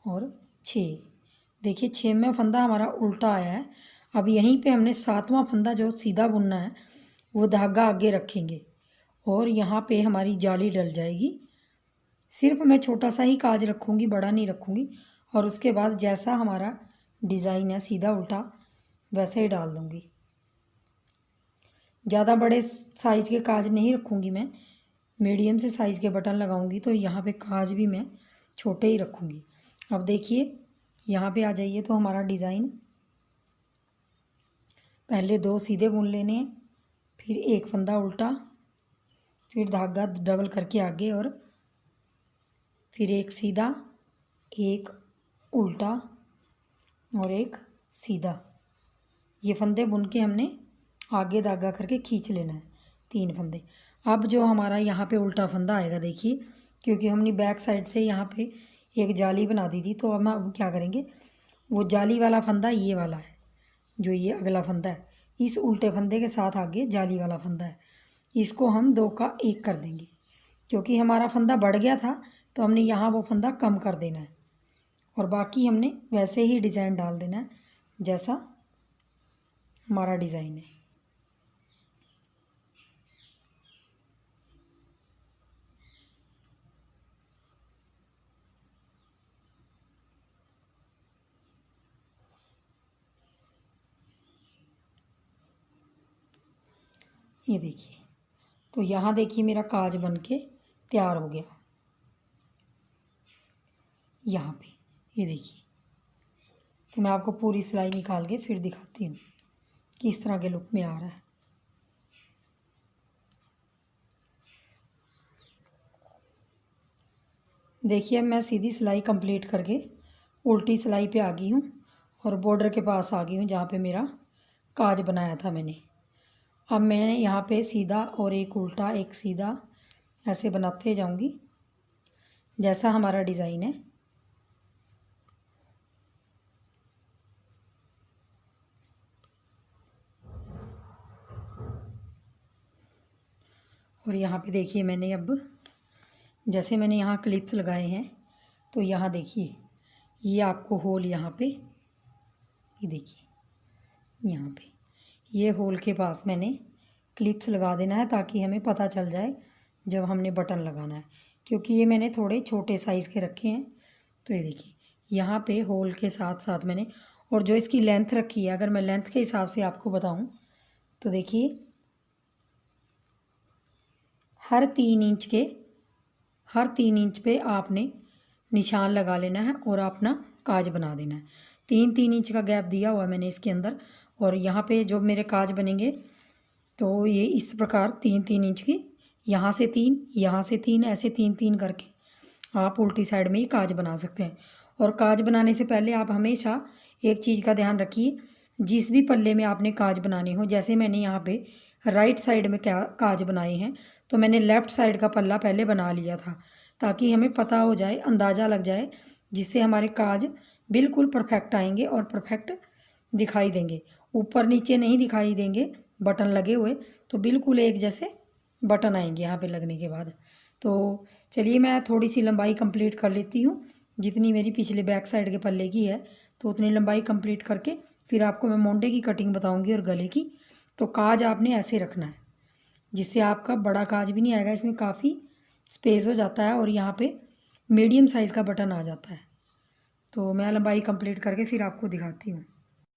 और 6। देखिए 6वां फंदा हमारा उल्टा आया है। अब यहीं पे हमने 7वां फंदा जो सीधा बुनना है वो धागा आगे रखेंगे और यहाँ पे हमारी जाली डल जाएगी। सिर्फ मैं छोटा सा ही काज रखूँगी, बड़ा नहीं रखूँगी। और उसके बाद जैसा हमारा डिज़ाइन है सीधा उल्टा वैसे ही डाल दूँगी। ज़्यादा बड़े साइज़ के काज नहीं रखूँगी मैं, मीडियम से साइज़ के बटन लगाऊँगी, तो यहाँ पे काज भी मैं छोटे ही रखूँगी। अब देखिए यहाँ पे आ जाइए, तो हमारा डिज़ाइन पहले 2 सीधे बुन लेने हैं, फिर एक फंदा उल्टा, फिर धागा डबल करके आगे, और फिर एक सीधा, एक उल्टा और एक सीधा। ये फंदे बुन के हमने आगे धागा करके खींच लेना है, 3 फंदे। अब जो हमारा यहाँ पे उल्टा फंदा आएगा, देखिए क्योंकि हमने बैक साइड से यहाँ पे एक जाली बना दी थी, तो अब क्या करेंगे, वो जाली वाला फंदा ये वाला है, जो ये अगला फंदा है, इस उल्टे फंदे के साथ आगे जाली वाला फंदा है, इसको हम 2 का 1 कर देंगे। क्योंकि हमारा फंदा बढ़ गया था तो हमने यहाँ वो फंदा कम कर देना है, और बाकी हमने वैसे ही डिज़ाइन डाल देना है जैसा हमारा डिज़ाइन है। ये देखिए, तो यहाँ देखिए मेरा काज बन के तैयार हो गया। यहाँ पे ये देखिए, तो मैं आपको पूरी सिलाई निकाल के फिर दिखाती हूँ कि इस तरह के लुक में आ रहा है। देखिए अब मैं सीधी सिलाई कंप्लीट करके उल्टी सिलाई पे आ गई हूँ और बॉर्डर के पास आ गई हूँ जहाँ पे मेरा काज बनाया था मैंने। अब मैं यहाँ पे सीधा और एक उल्टा एक सीधा ऐसे बनाते जाऊँगी जैसा हमारा डिज़ाइन है। और यहाँ पे देखिए मैंने अब जैसे मैंने यहाँ क्लिप्स लगाए हैं, तो यहाँ देखिए ये आपको होल यहाँ पे, ये देखिए यहाँ पे ये होल के पास मैंने क्लिप्स लगा देना है ताकि हमें पता चल जाए जब हमने बटन लगाना है। क्योंकि ये मैंने थोड़े छोटे साइज़ के रखे हैं, तो ये देखिए यहाँ पे होल के साथ साथ मैंने, और जो इसकी लेंथ रखी है, अगर मैं लेंथ के हिसाब से आपको बताऊँ तो देखिए हर 3 इंच पे आपने निशान लगा लेना है और अपना काज बना देना है। 3 इंच का गैप दिया हुआ मैंने इसके अंदर, और यहाँ पे जो मेरे काज बनेंगे तो ये इस प्रकार 3 इंच की, यहाँ से 3, यहाँ से 3, ऐसे 3 करके आप उल्टी साइड में ही काज बना सकते हैं। और काज बनाने से पहले आप हमेशा एक चीज़ का ध्यान रखिए, जिस भी पल्ले में आपने काज बनाने हो, जैसे मैंने यहाँ पे राइट साइड में क्या काज बनाए हैं, तो मैंने लेफ़्ट साइड का पल्ला पहले बना लिया था ताकि हमें पता हो जाए, अंदाज़ा लग जाए, जिससे हमारे काज बिल्कुल परफेक्ट आएंगे और परफेक्ट दिखाई देंगे। ऊपर नीचे नहीं दिखाई देंगे बटन लगे हुए, तो बिल्कुल एक जैसे बटन आएंगे यहाँ पे लगने के बाद। तो चलिए मैं थोड़ी सी लंबाई कंप्लीट कर लेती हूँ, जितनी मेरी पिछले बैक साइड के पल्ले की है, तो उतनी लंबाई कंप्लीट करके फिर आपको मैं मोंडे की कटिंग बताऊँगी और गले की। तो काज आपने ऐसे रखना है जिससे आपका बड़ा काज भी नहीं आएगा, इसमें काफ़ी स्पेस हो जाता है और यहाँ पे मीडियम साइज़ का बटन आ जाता है। तो मैं लंबाई कंप्लीट करके फिर आपको दिखाती हूँ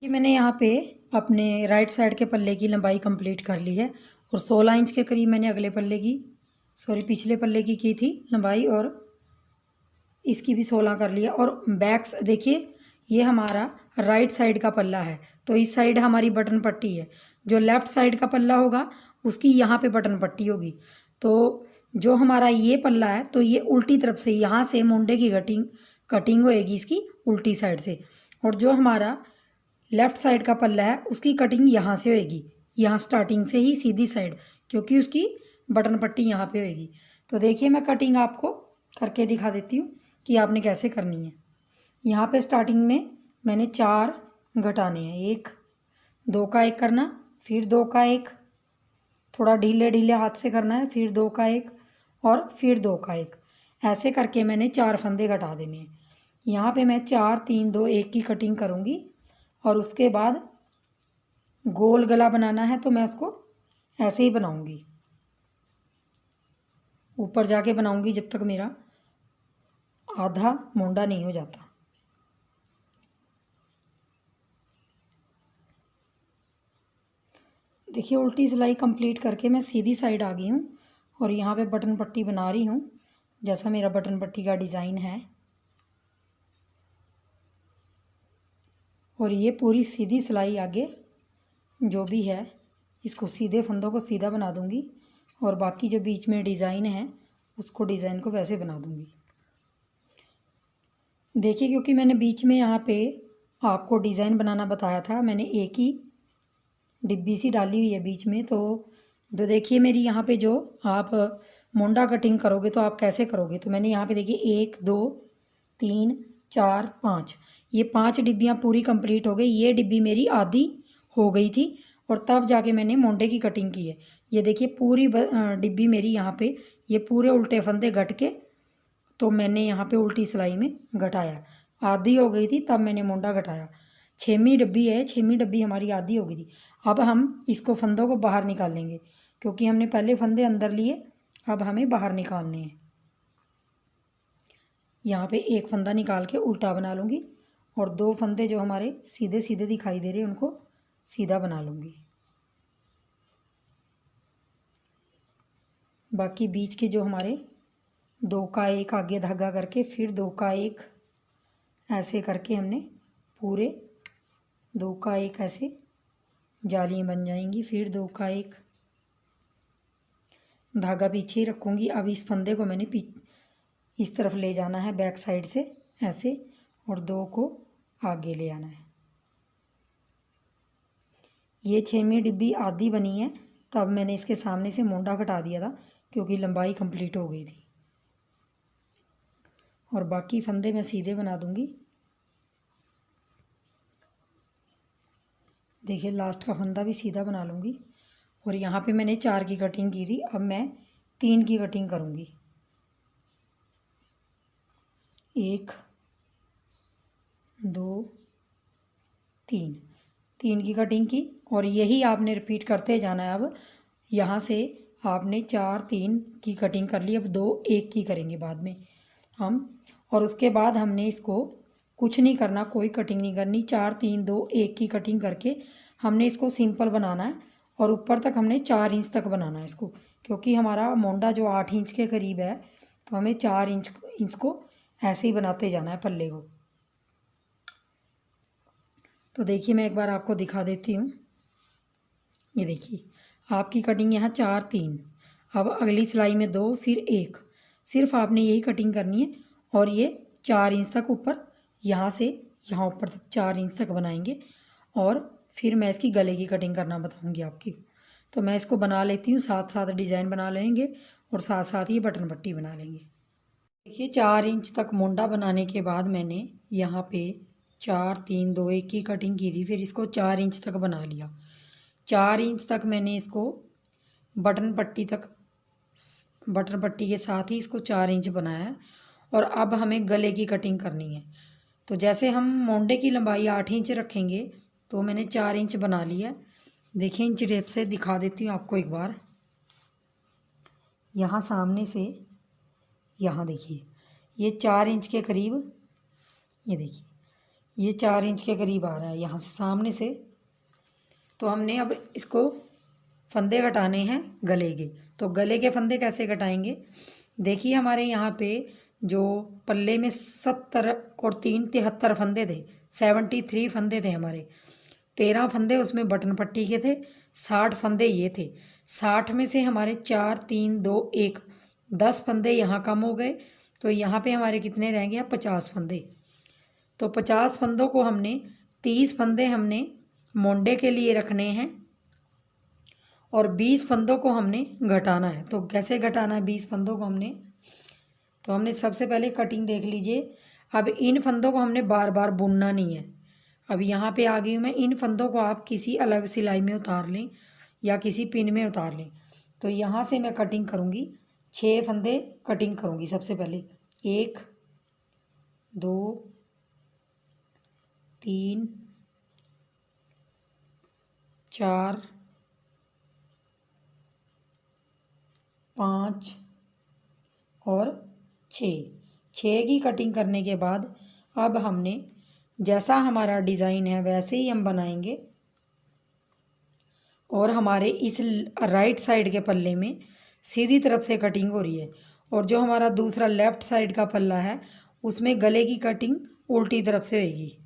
कि मैंने यहाँ पे अपने राइट साइड के पल्ले की लंबाई कंप्लीट कर ली है, और 16 इंच के करीब मैंने अगले पल्ले की, पिछले पल्ले की थी लंबाई, और इसकी भी 16 कर लिया। और बैक्स देखिए ये हमारा राइट साइड का पल्ला है, तो इस साइड हमारी बटन पट्टी है। जो लेफ़्ट साइड का पल्ला होगा उसकी यहाँ पे बटन पट्टी होगी। तो जो हमारा ये पल्ला है तो ये उल्टी तरफ से, यहाँ से मुंडे की कटिंग होएगी इसकी उल्टी साइड से, और जो हमारा लेफ़्ट साइड का पल्ला है उसकी कटिंग यहाँ से होएगी, यहाँ स्टार्टिंग से ही सीधी साइड, क्योंकि उसकी बटन पट्टी यहाँ पे होएगी। तो देखिए मैं कटिंग आपको करके दिखा देती हूँ कि आपने कैसे करनी है। यहाँ पे स्टार्टिंग में मैंने 4 घटाने हैं, 1 2 का 1 करना, फिर 2 का 1, थोड़ा ढीले ढीले हाथ से करना है, फिर 2 का 1 और फिर 2 का 1, ऐसे करके मैंने 4 फंदे घटा देने हैं। यहाँ पे मैं 4 3 2 1 की कटिंग करूँगी और उसके बाद गोल गला बनाना है तो मैं उसको ऐसे ही बनाऊँगी, ऊपर जाके बनाऊँगी जब तक मेरा आधा मुंडा नहीं हो जाता। देखिए उल्टी सिलाई कंप्लीट करके मैं सीधी साइड आ गई हूँ और यहाँ पे बटन पट्टी बना रही हूँ जैसा मेरा बटन पट्टी का डिज़ाइन है। और ये पूरी सीधी सिलाई आगे जो भी है इसको सीधे फंदों को सीधा बना दूँगी और बाकी जो बीच में डिज़ाइन है उसको डिज़ाइन को वैसे बना दूँगी। देखिए क्योंकि मैंने बीच में यहाँ पे आपको डिज़ाइन बनाना बताया था, मैंने एक ही डिब्बी सी डाली हुई है बीच में। तो देखिए मेरी यहाँ पे जो आप मुंडा कटिंग करोगे तो आप कैसे करोगे, तो मैंने यहाँ पे देखिए 1 2 3 4 5, ये 5 डिब्बियाँ पूरी कंप्लीट हो गई। ये डिब्बी मेरी आधी हो गई थी और तब जाके मैंने मुंडे की कटिंग की है। ये देखिए पूरी डिब्बी मेरी यहाँ पे ये पूरे उल्टे फंदे घट के, तो मैंने यहाँ पे उल्टी सिलाई में घटाया, आधी हो गई थी तब मैंने मुंडा घटाया। 6वीं डब्बी है, 6वीं डब्बी हमारी आधी हो गई थी। अब हम इसको फंदों को बाहर निकाल लेंगे क्योंकि हमने पहले फंदे अंदर लिए, अब हमें बाहर निकालने हैं। यहाँ पे एक फंदा निकाल के उल्टा बना लूँगी और 2 फंदे जो हमारे सीधे सीधे दिखाई दे रहे हैं उनको सीधा बना लूँगी। बाकी बीच के जो हमारे 2 का 1 आगे धागा करके फिर 2 का 1 ऐसे करके हमने पूरे 2 का 1 ऐसे जालियाँ बन जाएंगी, फिर 2 का 1 धागा पीछे ही रखूँगी। अब इस फंदे को मैंने इस तरफ ले जाना है बैक साइड से ऐसे और 2 को आगे ले आना है। ये 6वीं डिब्बी आधी बनी है, तब मैंने इसके सामने से मुंडा घटा दिया था क्योंकि लंबाई कंप्लीट हो गई थी। और बाकी फंदे मैं सीधे बना दूँगी। देखिए लास्ट का फंदा भी सीधा बना लूँगी और यहाँ पे मैंने 4 की कटिंग की थी, अब मैं 3 की कटिंग करूँगी। 1 2 3 की कटिंग की और यही आपने रिपीट करते जाना है। अब यहाँ से आपने 4 3 की कटिंग कर ली, अब 2 1 की करेंगे बाद में हम, और उसके बाद हमने इसको कुछ नहीं करना, कोई कटिंग नहीं करनी। 4 3 2 1 की कटिंग करके हमने इसको सिंपल बनाना है और ऊपर तक हमने 4 इंच तक बनाना है इसको, क्योंकि हमारा मोंडा जो 8 इंच के करीब है तो हमें 4 इंच को ऐसे ही बनाते जाना है पल्ले को। तो देखिए मैं एक बार आपको दिखा देती हूँ। ये देखिए आपकी कटिंग यहाँ 4 3, अब अगली सिलाई में 2 फिर 1, सिर्फ आपने यही कटिंग करनी है और ये 4 इंच तक ऊपर, यहाँ से यहाँ ऊपर तक 4 इंच तक बनाएंगे और फिर मैं इसकी गले की कटिंग करना बताऊंगी आपकी। तो मैं इसको बना लेती हूँ, साथ साथ डिज़ाइन बना लेंगे और साथ साथ ये बटन पट्टी बना लेंगे। देखिए 4 इंच तक मुंडा बनाने के बाद मैंने यहाँ पे 4 3 2 1 की कटिंग की थी, फिर इसको 4 इंच तक बना लिया। 4 इंच तक मैंने इसको बटन पट्टी के साथ ही इसको 4 इंच बनाया है। और अब हमें गले की कटिंग करनी है। तो जैसे हम मोंडे की लंबाई 8 इंच रखेंगे तो मैंने 4 इंच बना लिया। देखिए इंच टेप से दिखा देती हूँ आपको एक बार। यहाँ सामने से यहाँ देखिए ये 4 इंच के करीब, ये देखिए ये 4 इंच के करीब आ रहा है यहाँ से सामने से। तो हमने अब इसको फंदे घटाने हैं गले के। तो गले के फंदे कैसे घटाएंगे, देखिए हमारे यहाँ पे जो पल्ले में 70 और 3 73 फंदे थे, 73 फंदे थे हमारे। 13 फंदे उसमें बटन पट्टी के थे, 60 फंदे ये थे। 60 में से हमारे 4 3 2 1 10 फंदे यहाँ कम हो गए, तो यहाँ पे हमारे कितने रहेंगे? अब 50 फंदे। तो 50 फंदों को हमने 30 फंदे हमने मोंडे के लिए रखने हैं और 20 फंदों को हमने घटाना है। तो कैसे घटाना है 20 फंदों को हमने? तो हमने सबसे पहले कटिंग देख लीजिए। अब इन फंदों को हमने बार बार बुनना नहीं है। अब यहाँ पे आ गई हूँ मैं। इन फंदों को आप किसी अलग सिलाई में उतार लें या किसी पिन में उतार लें। तो यहाँ से मैं कटिंग करूँगी, 6 फंदे कटिंग करूँगी सबसे पहले। 1 2 3 4 5 और 6 की कटिंग करने के बाद अब हमने जैसा हमारा डिज़ाइन है वैसे ही हम बनाएंगे। और हमारे इस राइट साइड के पल्ले में सीधी तरफ से कटिंग हो रही है और जो हमारा दूसरा लेफ़्ट साइड का पल्ला है उसमें गले की कटिंग उल्टी तरफ से होगी।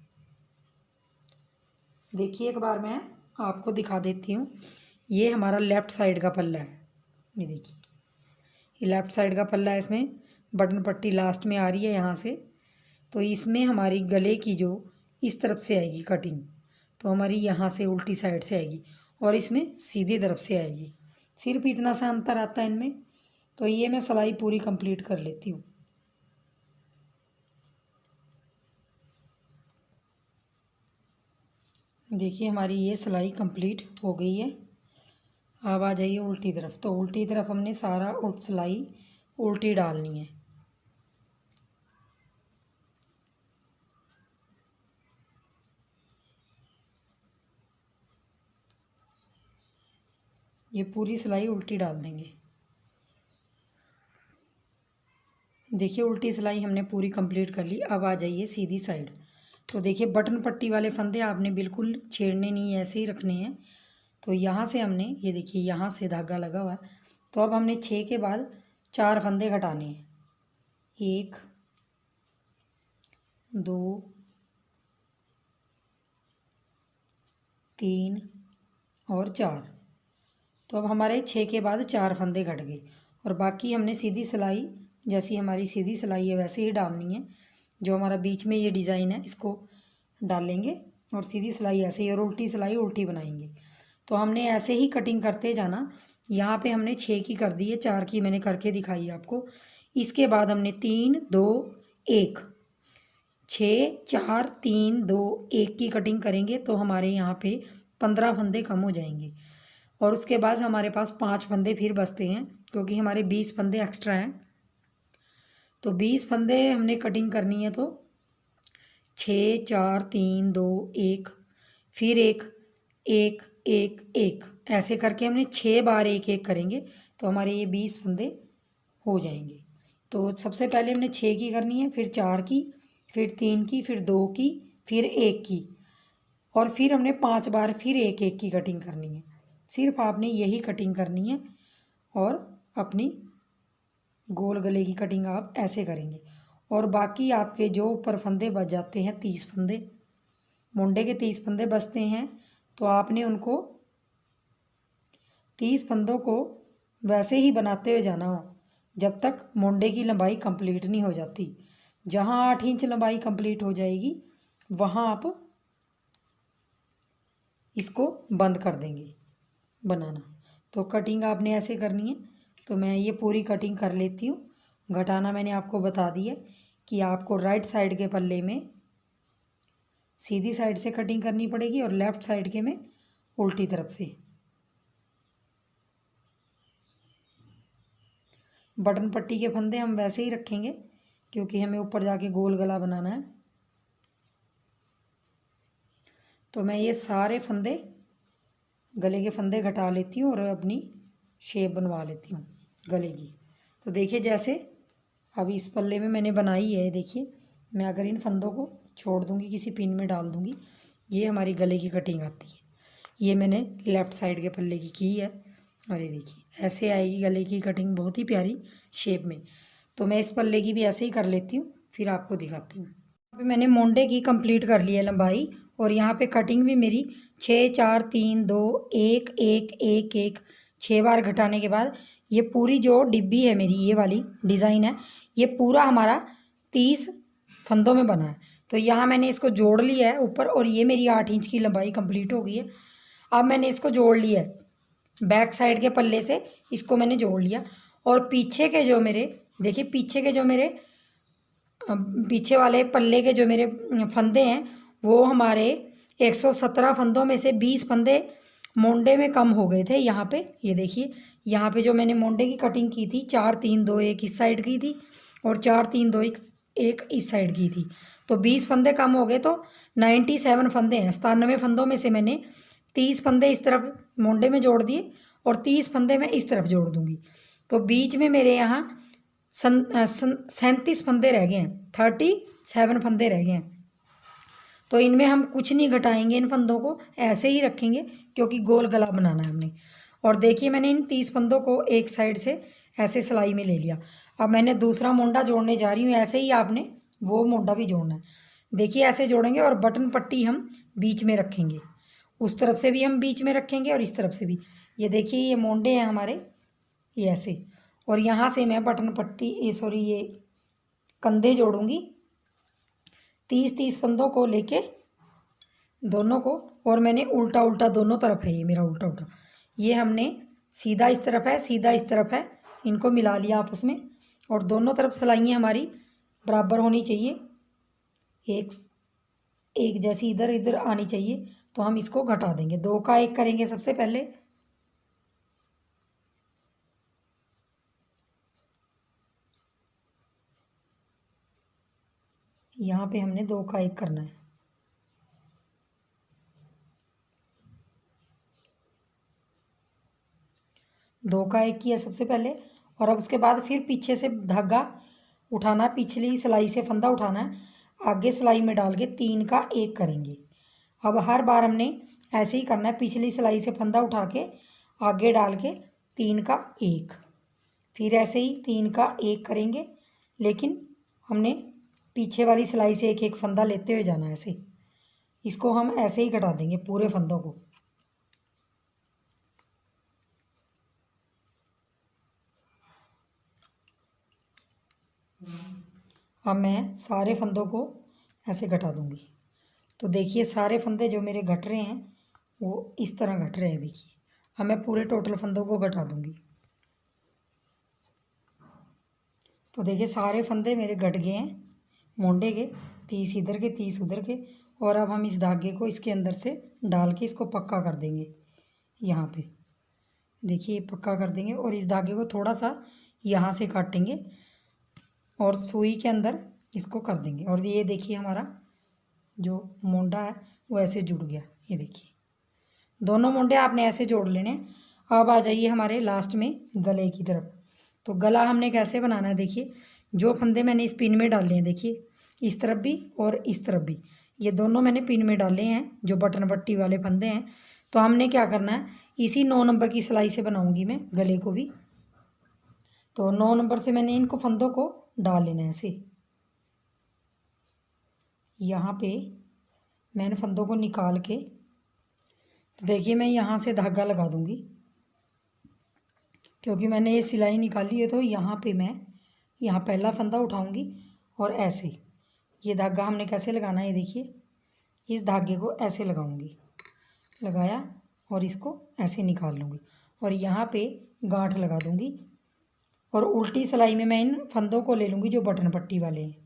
देखिए एक बार मैं आपको दिखा देती हूँ। ये हमारा लेफ़्ट साइड का पल्ला है, ये देखिए, ये लेफ़्ट साइड का पल्ला है। इसमें बटन पट्टी लास्ट में आ रही है यहाँ से। तो इसमें हमारी गले की जो इस तरफ से आएगी कटिंग, तो हमारी यहाँ से उल्टी साइड से आएगी और इसमें सीधी तरफ से आएगी। सिर्फ इतना सा अंतर आता है इनमें। तो ये मैं सिलाई पूरी कंप्लीट कर लेती हूँ। देखिए हमारी ये सिलाई कंप्लीट हो गई है। अब आ जाइए उल्टी तरफ। तो उल्टी तरफ हमने सारा सिलाई उल्टी डालनी है। ये पूरी सिलाई उल्टी डाल देंगे। देखिए उल्टी सिलाई हमने पूरी कंप्लीट कर ली। अब आ जाइए सीधी साइड। तो देखिए बटन पट्टी वाले फंदे आपने बिल्कुल छेड़ने नहीं, ऐसे ही रखने हैं। तो यहाँ से हमने, ये देखिए यहाँ से धागा लगा हुआ है। तो अब हमने 6 के बाद 4 फंदे घटाने हैं। 1 2 3 और 4। तो अब हमारे 6 के बाद 4 फंदे घट गए और बाकी हमने सीधी सिलाई, जैसी हमारी सीधी सिलाई है वैसे ही डालनी है। जो हमारा बीच में ये डिज़ाइन है इसको डालेंगे और सीधी सिलाई ऐसे ही, और उल्टी सिलाई उल्टी बनाएंगे। तो हमने ऐसे ही कटिंग करते जाना। यहाँ पे हमने 6 की कर दी है, 4 की मैंने करके दिखाई है आपको। इसके बाद हमने 3 2 1 6 4 3 2 1 की कटिंग करेंगे तो हमारे यहाँ पे 15 फंदे कम हो जाएंगे। और उसके बाद हमारे पास 5 फंदे फिर बचते हैं क्योंकि हमारे 20 फंदे एक्स्ट्रा हैं। तो 20 फंदे हमने कटिंग करनी है। तो 6 4 3 2 1 फिर 1 1 1 1 ऐसे करके हमने 6 बार 1 1 करेंगे तो हमारे ये 20 फंदे हो जाएंगे। तो सबसे पहले हमने 6 की करनी है, फिर 4 की, फिर 3 की, फिर 2 की, फिर 1 की, और फिर हमने 5 बार फिर 1 1 की कटिंग करनी है। सिर्फ आपने यही कटिंग करनी है और अपनी गोल गले की कटिंग आप ऐसे करेंगे। और बाकी आपके जो ऊपर फंदे बच जाते हैं, 30 फंदे, मुंडे के 30 फंदे बचते हैं, तो आपने उनको 30 फंदों को वैसे ही बनाते हुए जाना हो जब तक मुंडे की लंबाई कंप्लीट नहीं हो जाती। जहाँ 8 इंच लंबाई कंप्लीट हो जाएगी वहाँ आप इसको बंद कर देंगे बनाना। तो कटिंग आपने ऐसे करनी है। तो मैं ये पूरी कटिंग कर लेती हूँ। घटाना मैंने आपको बता दिया कि आपको राइट साइड के पल्ले में सीधी साइड से कटिंग करनी पड़ेगी और लेफ़्ट साइड के में उल्टी तरफ से। बटन पट्टी के फंदे हम वैसे ही रखेंगे क्योंकि हमें ऊपर जाके गोल गला बनाना है। तो मैं ये सारे फंदे, गले के फंदे घटा लेती हूँ और अपनी शेप बनवा लेती हूँ गले की। तो देखिए जैसे अब इस पल्ले में मैंने बनाई है, देखिए मैं अगर इन फंदों को छोड़ दूँगी, किसी पिन में डाल दूँगी, ये हमारी गले की कटिंग आती है। ये मैंने लेफ़्ट साइड के पल्ले की है और ये देखिए ऐसे आएगी गले की कटिंग, बहुत ही प्यारी शेप में। तो मैं इस पल्ले की भी ऐसे ही कर लेती हूँ, फिर आपको दिखाती हूँ। यहाँ पे मैंने मोंडे की कंप्लीट कर ली है लंबाई और यहाँ पे कटिंग भी मेरी 6 4 3 2 1 1 1 1 6 बार घटाने के बाद ये पूरी जो डिब्बी है मेरी, ये वाली डिज़ाइन है, ये पूरा हमारा 30 फंदों में बना है। तो यहाँ मैंने इसको जोड़ लिया है ऊपर, और ये मेरी 8 इंच की लंबाई कंप्लीट हो गई है। अब मैंने इसको जोड़ लिया है बैक साइड के पल्ले से, इसको मैंने जोड़ लिया। और पीछे के जो मेरे, देखिए पीछे के जो मेरे पीछे वाले पल्ले के जो मेरे फंदे हैं, वो हमारे 117 फंदों में से 20 फंदे मोंडे में कम हो गए थे। यहाँ पे ये देखिए, यहाँ पे जो मैंने मोंडे की कटिंग की थी, 4 3 2 1 इस साइड की थी और 4 3 2 1 इस साइड की थी। तो 20 फंदे कम हो गए, तो 97 फंदे हैं। 97 फंदों में से मैंने 30 फंदे इस तरफ मोंडे में जोड़ दिए और 30 फंदे मैं इस तरफ जोड़ दूंगी। तो बीच में मेरे यहाँ 37 फंदे रह गए हैं, 37 फंदे रह गए हैं। तो इनमें हम कुछ नहीं घटाएंगे, इन फंदों को ऐसे ही रखेंगे क्योंकि गोल गला बनाना है हमने। और देखिए मैंने इन 30 फंदों को एक साइड से ऐसे सिलाई में ले लिया। अब मैंने दूसरा मोंडा जोड़ने जा रही हूँ, ऐसे ही आपने वो मोंडा भी जोड़ना है। देखिए ऐसे जोड़ेंगे और बटन पट्टी हम बीच में रखेंगे, उस तरफ से भी हम बीच में रखेंगे और इस तरफ से भी। ये देखिए ये मोंडे हैं हमारे, ये ऐसे, और यहाँ से मैं बटन पट्टी ये कंधे जोड़ूंगी 30 फंदों को लेके दोनों को। और मैंने उल्टा उल्टा दोनों तरफ है, ये मेरा उल्टा उल्टा, ये हमने सीधा इस तरफ है, सीधा इस तरफ है, इनको मिला लिया आपस में। और दोनों तरफ सिलाइयाँ हमारी बराबर होनी चाहिए, एक जैसी इधर इधर आनी चाहिए। तो हम इसको घटा देंगे, 2 का 1 करेंगे सबसे पहले। यहाँ पे हमने 2 का 1 करना है। दो का 1 किया सबसे पहले, और अब उसके बाद फिर पीछे से धागा उठाना, पिछली सिलाई से फंदा उठाना है, आगे सिलाई में डाल के 3 का 1 करेंगे। अब हर बार हमने ऐसे ही करना है, पिछली सिलाई से फंदा उठा के आगे डाल के 3 का 1, फिर ऐसे ही 3 का 1 करेंगे। लेकिन हमने पीछे वाली सिलाई से एक एक फंदा लेते हुए जाना है ऐसे। इसको हम ऐसे ही घटा देंगे पूरे फंदों को। अब मैं सारे फंदों को ऐसे घटा दूंगी। तो देखिए सारे फंदे जो मेरे घट रहे हैं वो इस तरह घट रहे हैं, देखिए। अब मैं पूरे टोटल फंदों को घटा दूंगी। तो देखिए सारे फंदे मेरे घट गए हैं मोंडे के, 30 इधर के 30 उधर के। और अब हम इस धागे को इसके अंदर से डाल के इसको पक्का कर देंगे। यहाँ पे देखिए पक्का कर देंगे, और इस धागे को थोड़ा सा यहाँ से काटेंगे और सुई के अंदर इसको कर देंगे। और ये देखिए हमारा जो मोंडा है वो ऐसे जुड़ गया। ये देखिए दोनों मोंडे आपने ऐसे जोड़ लेने। अब आ जाइए हमारे लास्ट में गले की तरफ। तो गला हमने कैसे बनाना है, देखिए जो फंदे मैंने इस पिन में डाले हैं, देखिए इस तरफ भी और इस तरफ भी, ये दोनों मैंने पिन में डाले हैं जो बटन पट्टी वाले फंदे हैं। तो हमने क्या करना है, इसी 9 नंबर की सिलाई से बनाऊंगी मैं गले को भी। तो 9 नंबर से मैंने इनको फंदों को डाल लेना है ऐसे। यहाँ पे मैंने फंदों को निकाल के, तो देखिए मैं यहाँ से धागा लगा दूंगी क्योंकि मैंने ये सिलाई निकाली है। तो यहाँ पे मैं यहाँ पहला फंदा उठाऊंगी और ऐसे ये धागा हमने कैसे लगाना है, ये देखिए इस धागे को ऐसे लगाऊंगी, लगाया और इसको ऐसे निकाल लूँगी और यहाँ पे गांठ लगा दूँगी। और उल्टी सिलाई में मैं इन फंदों को ले लूँगी जो बटन पट्टी वाले हैं।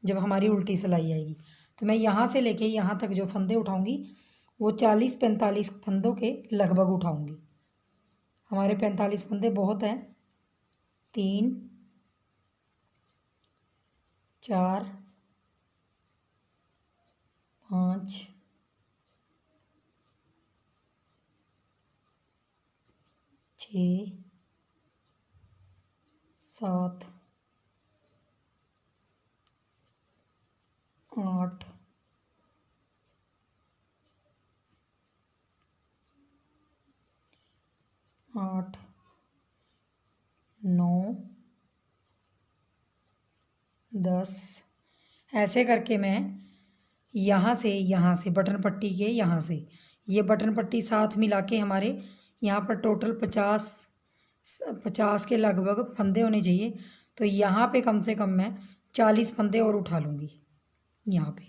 जब हमारी उल्टी सिलाई आएगी तो मैं यहाँ से लेके यहाँ तक जो फंदे उठाऊँगी वो 40-45 फंदों के लगभग उठाऊँगी। हमारे 45 फंदे बहुत हैं, 3 4 5 6 7 8 8 9 10 ऐसे करके मैं यहाँ से बटन पट्टी के यहाँ से ये बटन पट्टी साथ मिला के हमारे यहाँ पर टोटल 50 के लगभग फंदे होने चाहिए। तो यहाँ पे कम से कम मैं 40 फंदे और उठा लूँगी। यहाँ पे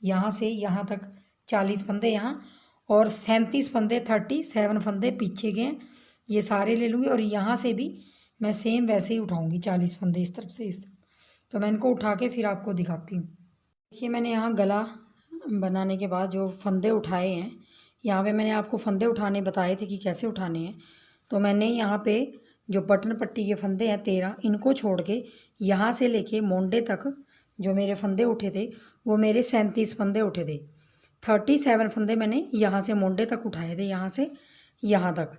यहाँ से यहाँ तक 40 फंदे यहाँ, और 37 फंदे 37 फंदे पीछे के हैं, ये सारे ले लूँगी। और यहाँ से भी मैं सेम वैसे ही उठाऊँगी 40 फंदे इस तरफ से इस तरफ। तो मैं इनको उठा के फिर आपको दिखाती हूँ। देखिए मैंने यहाँ गला बनाने के बाद जो फंदे उठाए हैं, यहाँ पे मैंने आपको फंदे उठाने बताए थे कि कैसे उठाने हैं। तो मैंने यहाँ पे जो बटन पट्टी के फंदे हैं 13, इनको छोड़ के यहाँ से लेके मोंडे तक जो मेरे फंदे उठे थे वो मेरे 37 फंदे उठे थे। 37 फंदे मैंने यहाँ से मोंडे तक उठाए थे, यहाँ से यहाँ तक।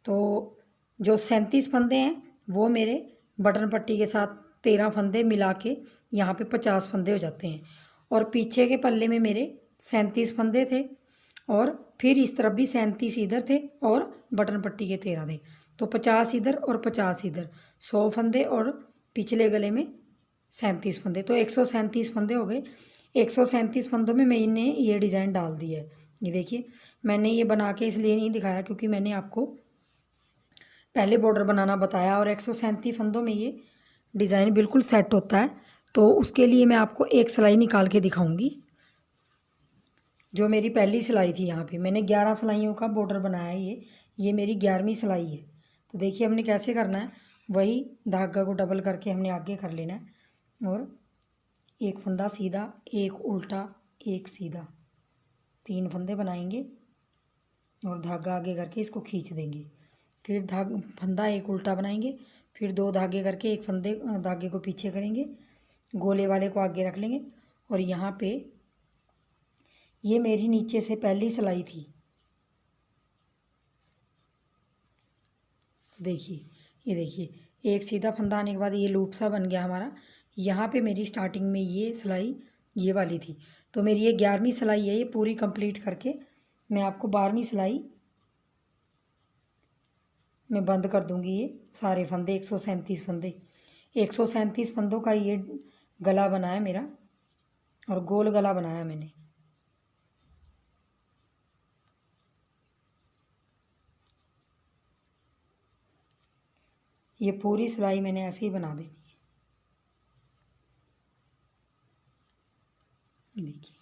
तो जो 37 फंदे हैं वो मेरे बटन पट्टी के साथ 13 फंदे मिला के यहाँ पे 50 फंदे हो जाते हैं। और पीछे के पल्ले में मेरे 37 फंदे थे, और फिर इस तरफ भी 37 इधर थे, और बटन पट्टी के 13 थे। तो 50 इधर और 50 इधर, 100 फंदे, और पिछले गले में 37 फंदे, तो 137 फंदे हो गए। 137 फंदों में मैंने ये डिज़ाइन डाल दी है। ये देखिए मैंने ये बना के इसलिए नहीं दिखाया क्योंकि मैंने आपको पहले बॉर्डर बनाना बताया, और 137 फंदों में ये डिज़ाइन बिल्कुल सेट होता है। तो उसके लिए मैं आपको एक सिलाई निकाल के दिखाऊंगी। जो मेरी पहली सिलाई थी, यहाँ पे मैंने 11 सिलाइयों का बॉर्डर बनाया है। ये मेरी 11वीं सिलाई है। तो देखिए हमने कैसे करना है, वही धागा को डबल करके हमने आगे कर लेना है, और एक फंदा सीधा, एक उल्टा, एक सीधा, 3 फंदे बनाएंगे और धागा आगे करके इसको खींच देंगे। फिर फंदा एक उल्टा बनाएंगे, फिर 2 धागे करके एक फंदे धागे को पीछे करेंगे, गोले वाले को आगे रख लेंगे। और यहाँ पे ये मेरी नीचे से पहली सिलाई थी। देखिए ये देखिए एक सीधा फंदा आने के बाद ये लूप सा बन गया हमारा। यहाँ पे मेरी स्टार्टिंग में ये सिलाई ये वाली थी। तो मेरी ये 11वीं सिलाई है। ये पूरी कंप्लीट करके मैं आपको 12वीं सिलाई में बंद कर दूंगी। ये सारे फंदे 137 फंदे, 137 फंदों का ये गला बनाया मेरा, और गोल गला बनाया मैंने। ये पूरी सिलाई मैंने ऐसे ही बना देनी है। देखिए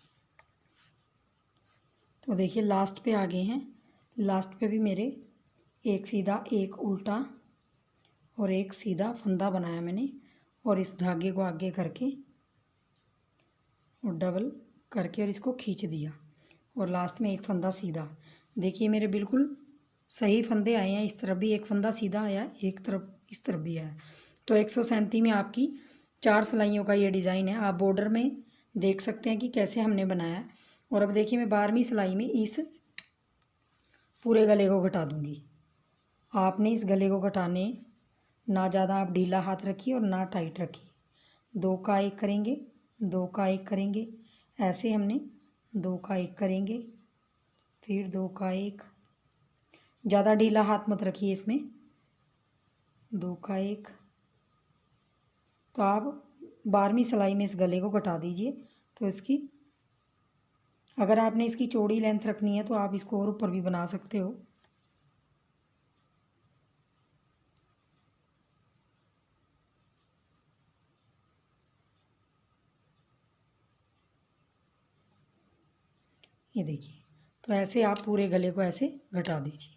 तो देखिए लास्ट पे आ गए हैं। लास्ट पे भी मेरे एक सीधा, एक उल्टा और एक सीधा फंदा बनाया मैंने, और इस धागे को आगे करके और डबल करके और इसको खींच दिया, और लास्ट में एक फंदा सीधा। देखिए मेरे बिल्कुल सही फंदे आए हैं। इस तरफ भी एक फंदा सीधा आया, एक तरफ इस तरफ भी आया। तो 137 में आपकी 4 सिलाइयों का ये डिज़ाइन है। आप बॉर्डर में देख सकते हैं कि कैसे हमने बनाया है। और अब देखिए मैं 12वीं सिलाई में इस पूरे गले को घटा दूंगी। आपने इस गले को घटाने ना ज़्यादा आप ढीला हाथ रखिए और ना टाइट रखिए। 2 का 1 करेंगे, 2 का 1 करेंगे, ऐसे हमने 2 का 1 करेंगे, फिर 2 का 1। ज़्यादा ढीला हाथ मत रखिए इसमें। 2 का 1। तो आप 12वीं सिलाई में इस गले को घटा दीजिए। तो इसकी अगर आपने इसकी चौड़ी लेंथ रखनी है तो आप इसको और ऊपर भी बना सकते हो। ये देखिए तो ऐसे आप पूरे गले को ऐसे घटा दीजिए।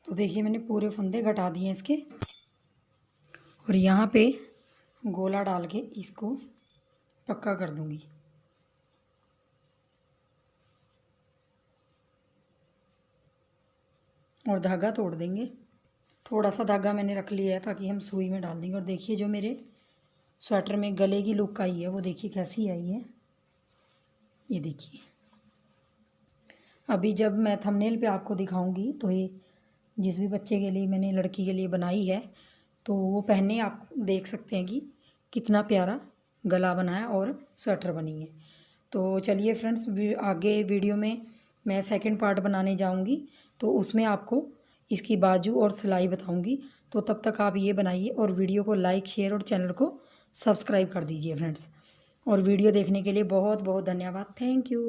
तो देखिए मैंने पूरे फंदे घटा दिए हैं इसके, और यहाँ पे गोला डाल के इसको पक्का कर दूंगी। और धागा तोड़ देंगे। थोड़ा सा धागा मैंने रख लिया है ताकि हम सुई में डाल देंगे। और देखिए जो मेरे स्वेटर में गले की लुक आई है वो देखिए कैसी आई है। ये देखिए अभी जब मैं थंबनेल पे आपको दिखाऊंगी तो ये जिस भी बच्चे के लिए मैंने लड़की के लिए बनाई है तो वो पहने आप देख सकते हैं कि कितना प्यारा गला बना है और स्वेटर बनी है। तो चलिए फ्रेंड्स आगे वीडियो में मैं सेकंड पार्ट बनाने जाऊंगी तो उसमें आपको इसकी बाजू और सिलाई बताऊंगी। तो तब तक आप ये बनाइए और वीडियो को लाइक शेयर और चैनल को सब्सक्राइब कर दीजिए फ्रेंड्स। और वीडियो देखने के लिए बहुत बहुत धन्यवाद। Thank you.